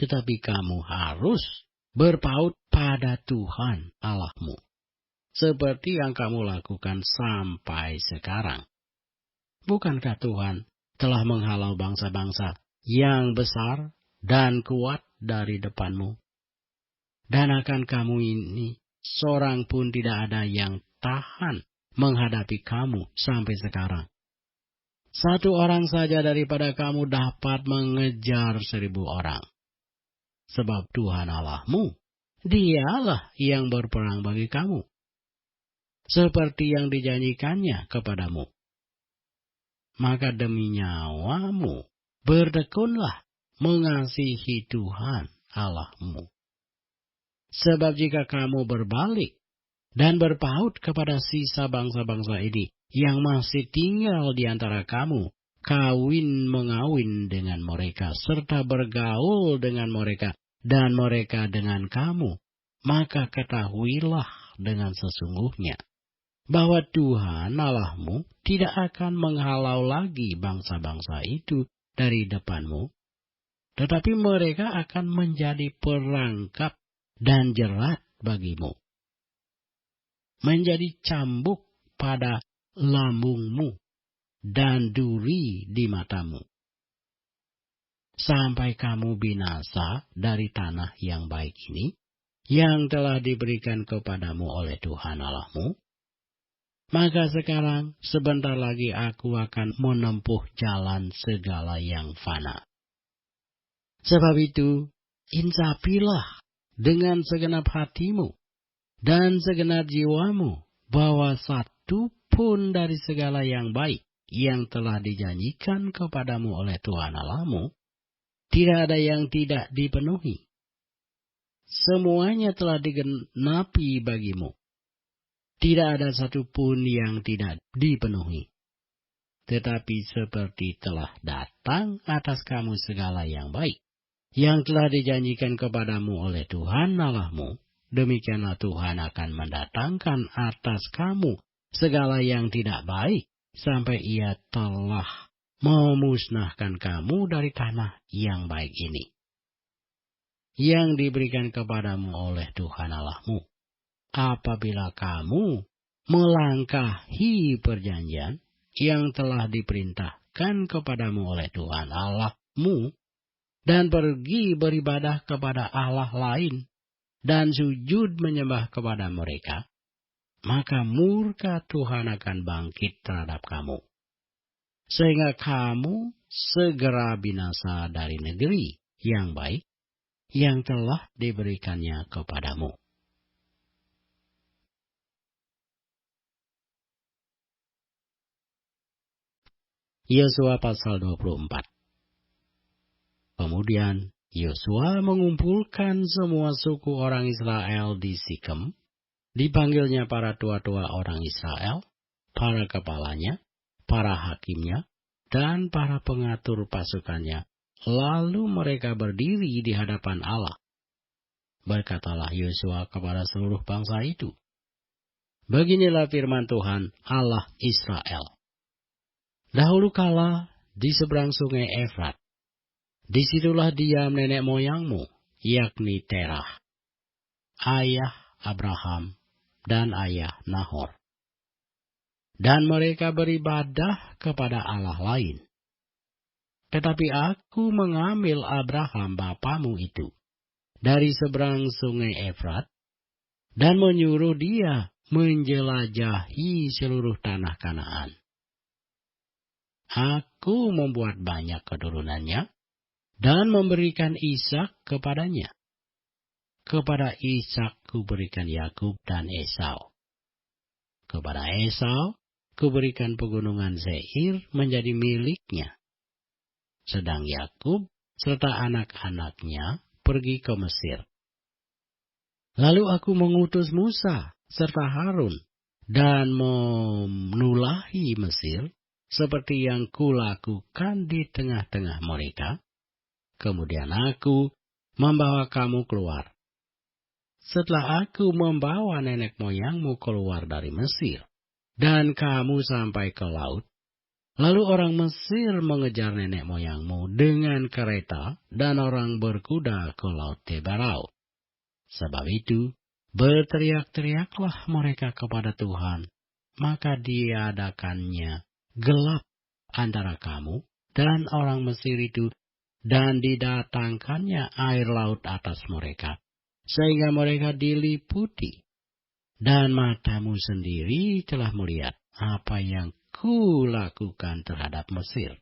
Tetapi kamu harus berpaut pada Tuhan Allahmu, seperti yang kamu lakukan sampai sekarang. Bukankah Tuhan telah menghalau bangsa-bangsa yang besar dan kuat dari depanmu? Dan akan kamu ini, seorang pun tidak ada yang tahan menghadapi kamu sampai sekarang. Satu orang saja daripada kamu dapat mengejar 1.000 orang. Sebab Tuhan Allahmu, Dialah yang berperang bagi kamu, seperti yang dijanjikannya kepadamu. Maka demi nyawamu, bertekunlah mengasihi Tuhan Allahmu. Sebab jika kamu berbalik dan berpaut kepada sisa bangsa-bangsa ini yang masih tinggal di antara kamu, kawin-mengawin dengan mereka, serta bergaul dengan mereka, dan mereka dengan kamu, maka ketahuilah dengan sesungguhnya bahwa Tuhan Allahmu tidak akan menghalau lagi bangsa-bangsa itu dari depanmu, tetapi mereka akan menjadi perangkap dan jerat bagimu, menjadi cambuk pada lambungmu dan duri di matamu, sampai kamu binasa dari tanah yang baik ini, yang telah diberikan kepadamu oleh Tuhan Allahmu. Maka sekarang sebentar lagi aku akan menempuh jalan segala yang fana. Sebab itu, insapilah dengan segenap hatimu dan segenap jiwamu, bahwa satu pun dari segala yang baik yang telah dijanjikan kepadamu oleh Tuhan Allahmu, tidak ada yang tidak dipenuhi. Semuanya telah digenapi bagimu. Tidak ada satu pun yang tidak dipenuhi. Tetapi seperti telah datang atas kamu segala yang baik, yang telah dijanjikan kepadamu oleh Tuhan Allahmu, demikianlah Tuhan akan mendatangkan atas kamu segala yang tidak baik, sampai Ia telah memusnahkan kamu dari tanah yang baik ini, yang diberikan kepadamu oleh Tuhan Allahmu. Apabila kamu melangkahi perjanjian yang telah diperintahkan kepadamu oleh Tuhan Allahmu, dan pergi beribadah kepada Allah lain, dan sujud menyembah kepada mereka, maka murka Tuhan akan bangkit terhadap kamu, sehingga kamu segera binasa dari negeri yang baik yang telah diberikannya kepadamu. Yosua pasal 24. Kemudian Yosua mengumpulkan semua suku orang Israel di Sikem. Dipanggilnya para tua-tua orang Israel, para kepalanya, para hakimnya, dan para pengatur pasukannya. Lalu mereka berdiri di hadapan Allah. Berkatalah Yosua kepada seluruh bangsa itu, "Beginilah firman Tuhan Allah Israel. Dahulu kala di seberang sungai Efrat, disitulah diam nenek moyangmu, yakni Terah, ayah Abraham, dan ayah Nahor. Dan mereka beribadah kepada Allah lain. Tetapi aku mengambil Abraham bapamu itu dari seberang sungai Efrat, dan menyuruh dia menjelajahi seluruh tanah Kanaan. Aku membuat banyak keturunannya, dan memberikan Ishak kepadanya. Kepada Ishak kuberikan Yakub dan Esau. Kepada Esau kuberikan pegunungan Seir menjadi miliknya. Sedang Yakub serta anak-anaknya pergi ke Mesir. Lalu aku mengutus Musa serta Harun dan menulahi Mesir seperti yang kulakukan di tengah-tengah mereka. Kemudian aku membawa kamu keluar. Setelah aku membawa nenek moyangmu keluar dari Mesir, dan kamu sampai ke laut, lalu orang Mesir mengejar nenek moyangmu dengan kereta, dan orang berkuda ke laut Tebarau. Sebab itu, berteriak-teriaklah mereka kepada Tuhan, maka diadakannya gelap antara kamu dan orang Mesir itu, dan didatangkannya air laut atas mereka, sehingga mereka diliputi. Dan matamu sendiri telah melihat apa yang kulakukan terhadap Mesir.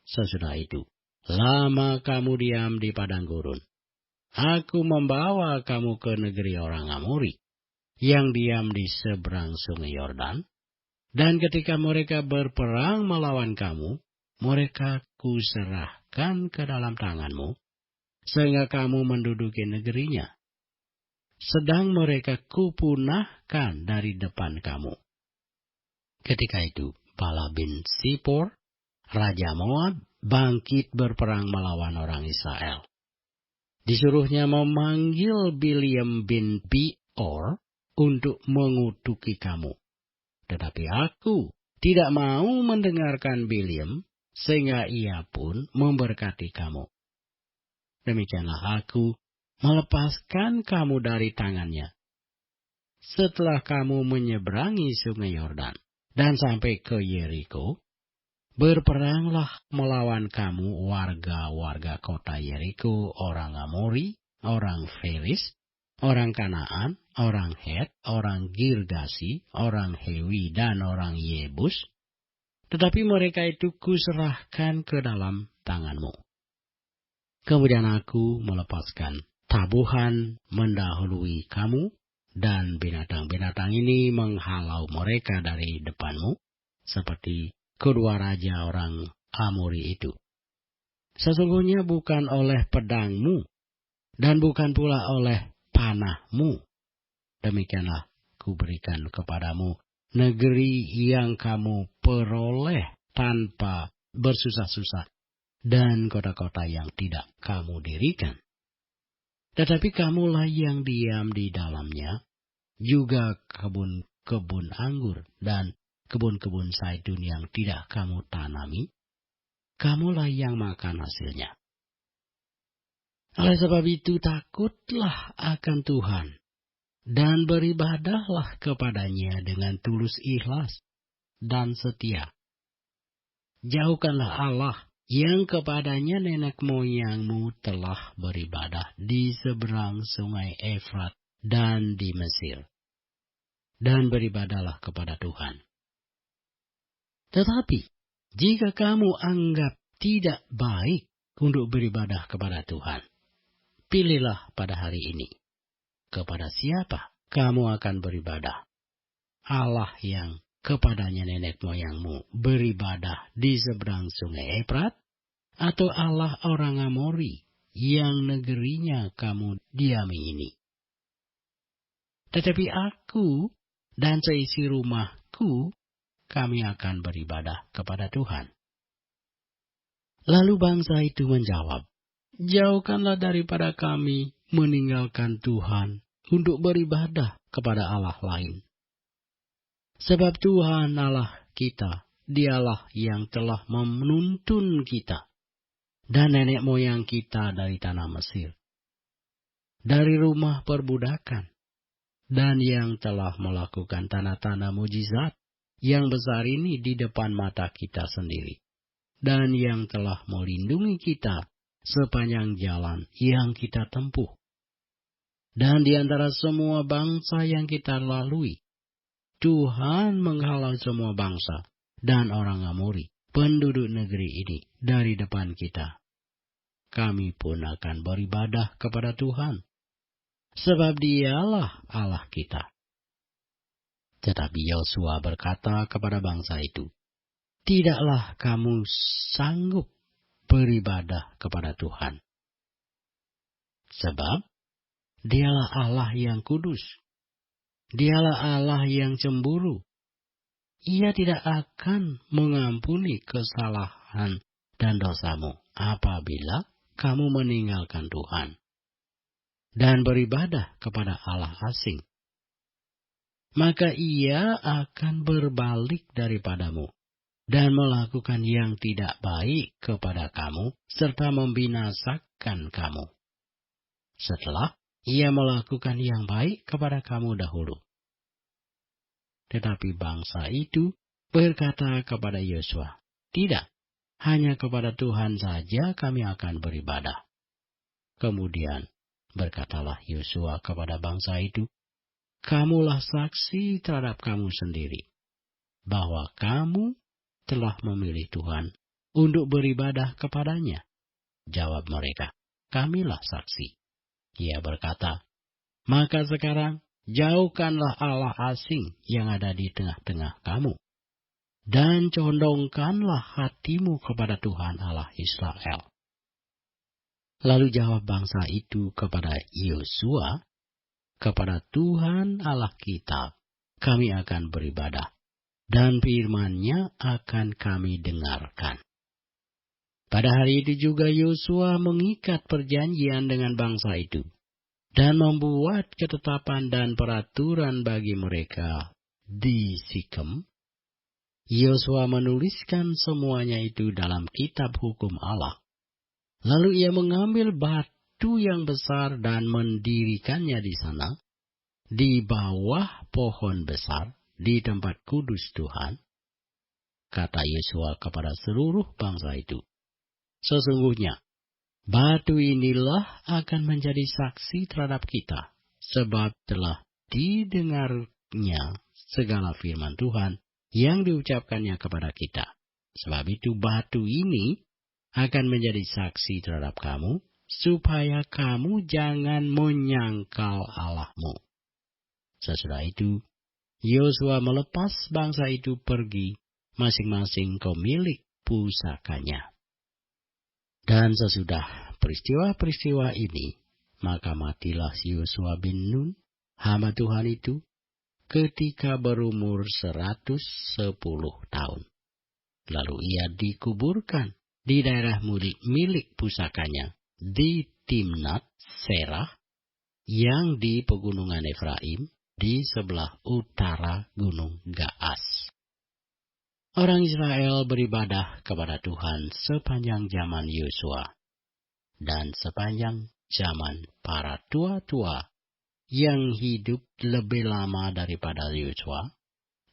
Sesudah itu, lama kamu diam di padang gurun. Aku membawa kamu ke negeri orang Amori, yang diam di seberang sungai Yordan. Dan ketika mereka berperang melawan kamu, mereka kuserahkan ke dalam tanganmu, sehingga kamu menduduki negerinya. Sedang mereka kupunahkan dari depan kamu. Ketika itu, Bala bin Sipor, Raja Moab, bangkit berperang melawan orang Israel. Disuruhnya memanggil Bileam bin Beor untuk mengutuki kamu. Tetapi aku tidak mau mendengarkan Bileam, sehingga ia pun memberkati kamu. Demikianlah aku melepaskan kamu dari tangannya. Setelah kamu menyeberangi sungai Yordan dan sampai ke Yeriko, berperanglah melawan kamu warga-warga kota Yeriko, orang Amori, orang Feris, orang Kanaan, orang Het, orang Girgasi, orang Hewi, dan orang Yebus. Tetapi mereka itu kuserahkan ke dalam tanganmu. Kemudian aku melepaskan tabuhan mendahului kamu, dan binatang-binatang ini menghalau mereka dari depanmu, seperti kedua raja orang Amori itu. Sesungguhnya bukan oleh pedangmu, dan bukan pula oleh panahmu. Demikianlah kuberikan kepadamu negeri yang kamu peroleh tanpa bersusah-susah, dan kota-kota yang tidak kamu dirikan. Tetapi kamulah yang diam di dalamnya, juga kebun-kebun anggur dan kebun-kebun zaitun yang tidak kamu tanami, kamulah yang makan hasilnya. Oleh sebab itu takutlah akan Tuhan, dan beribadahlah kepadanya dengan tulus ikhlas dan setia. Jauhkanlah Allah yang kepadanya nenek moyangmu telah beribadah di seberang sungai Efrat dan di Mesir. Dan beribadahlah kepada Tuhan. Tetapi, jika kamu anggap tidak baik untuk beribadah kepada Tuhan, pilihlah pada hari ini, kepada siapa kamu akan beribadah. Allah yang kepadanya nenek moyangmu beribadah di seberang sungai Efrat? Atau Allah orang Amori yang negerinya kamu diami ini? Tetapi aku dan seisi rumahku, kami akan beribadah kepada Tuhan. Lalu bangsa itu menjawab, jauhkanlah daripada kami meninggalkan Tuhan untuk beribadah kepada Allah lain. Sebab Tuhan Allah kita, Dialah yang telah menuntun kita dan nenek moyang kita dari tanah Mesir, dari rumah perbudakan, dan yang telah melakukan tanda-tanda mujizat yang besar ini di depan mata kita sendiri, dan yang telah melindungi kita sepanjang jalan yang kita tempuh. Dan di antara semua bangsa yang kita lalui, Tuhan menghalau semua bangsa dan orang Amori, penduduk negeri ini, dari depan kita. Kami pun akan beribadah kepada Tuhan, sebab Dialah Allah kita. Tetapi Yosua berkata kepada bangsa itu, tidaklah kamu sanggup beribadah kepada Tuhan. Sebab Dialah Allah yang kudus. Dialah Allah yang cemburu. Ia tidak akan mengampuni kesalahan dan dosamu apabila kamu meninggalkan Tuhan dan beribadah kepada Allah asing. Maka ia akan berbalik daripadamu dan melakukan yang tidak baik kepada kamu serta membinasakan kamu, setelah ia melakukan yang baik kepada kamu dahulu. Tetapi bangsa itu berkata kepada Yosua, tidak, hanya kepada Tuhan saja kami akan beribadah. Kemudian berkatalah Yosua kepada bangsa itu, kamulah saksi terhadap kamu sendiri, bahwa kamu telah memilih Tuhan untuk beribadah kepadanya. Jawab mereka, kamilah saksi. Ia berkata, maka sekarang jauhkanlah Allah asing yang ada di tengah-tengah kamu, dan condongkanlah hatimu kepada Tuhan Allah Israel. Lalu jawab bangsa itu kepada Yosua, kepada Tuhan Allah kita, kami akan beribadah, dan firman-Nya akan kami dengarkan. Pada hari itu juga Yosua mengikat perjanjian dengan bangsa itu, dan membuat ketetapan dan peraturan bagi mereka di Sikem. Yosua menuliskan semuanya itu dalam kitab hukum Allah. Lalu ia mengambil batu yang besar dan mendirikannya di sana, di bawah pohon besar, di tempat kudus Tuhan. Kata Yosua kepada seluruh bangsa itu, sesungguhnya batu inilah akan menjadi saksi terhadap kita, sebab telah didengarnya segala firman Tuhan yang diucapkannya kepada kita. Sebab itu batu ini akan menjadi saksi terhadap kamu, supaya kamu jangan menyangkal Allahmu. Sesudah itu, Yosua melepas bangsa itu pergi, masing-masing ke milik pusakanya. Dan sesudah peristiwa-peristiwa ini, maka matilah Yosua bin Nun, hamba Tuhan itu, ketika berumur 110 tahun. Lalu ia dikuburkan di daerah milik pusakanya, di Timnat Serah, yang di pegunungan Efraim, di sebelah utara gunung Gaas. Orang Israel beribadah kepada Tuhan sepanjang zaman Yosua dan sepanjang zaman para tua-tua yang hidup lebih lama daripada Yosua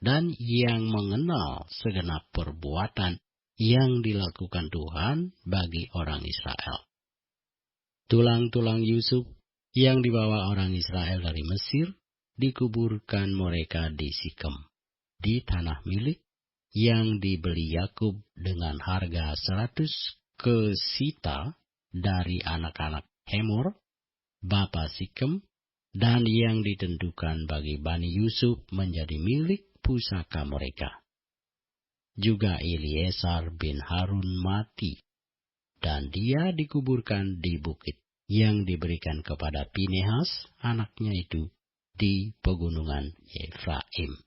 dan yang mengenal segenap perbuatan yang dilakukan Tuhan bagi orang Israel. Tulang-tulang Yusuf yang dibawa orang Israel dari Mesir dikuburkan mereka di Sikem, di tanah milik yang dibeli Yakub dengan harga 100 kesita dari anak-anak Hemor, bapa Sikem, dan yang ditentukan bagi Bani Yusuf menjadi milik pusaka mereka. Juga Eleazar bin Harun mati, dan dia dikuburkan di bukit yang diberikan kepada Pinehas, anaknya itu, di pegunungan Efraim.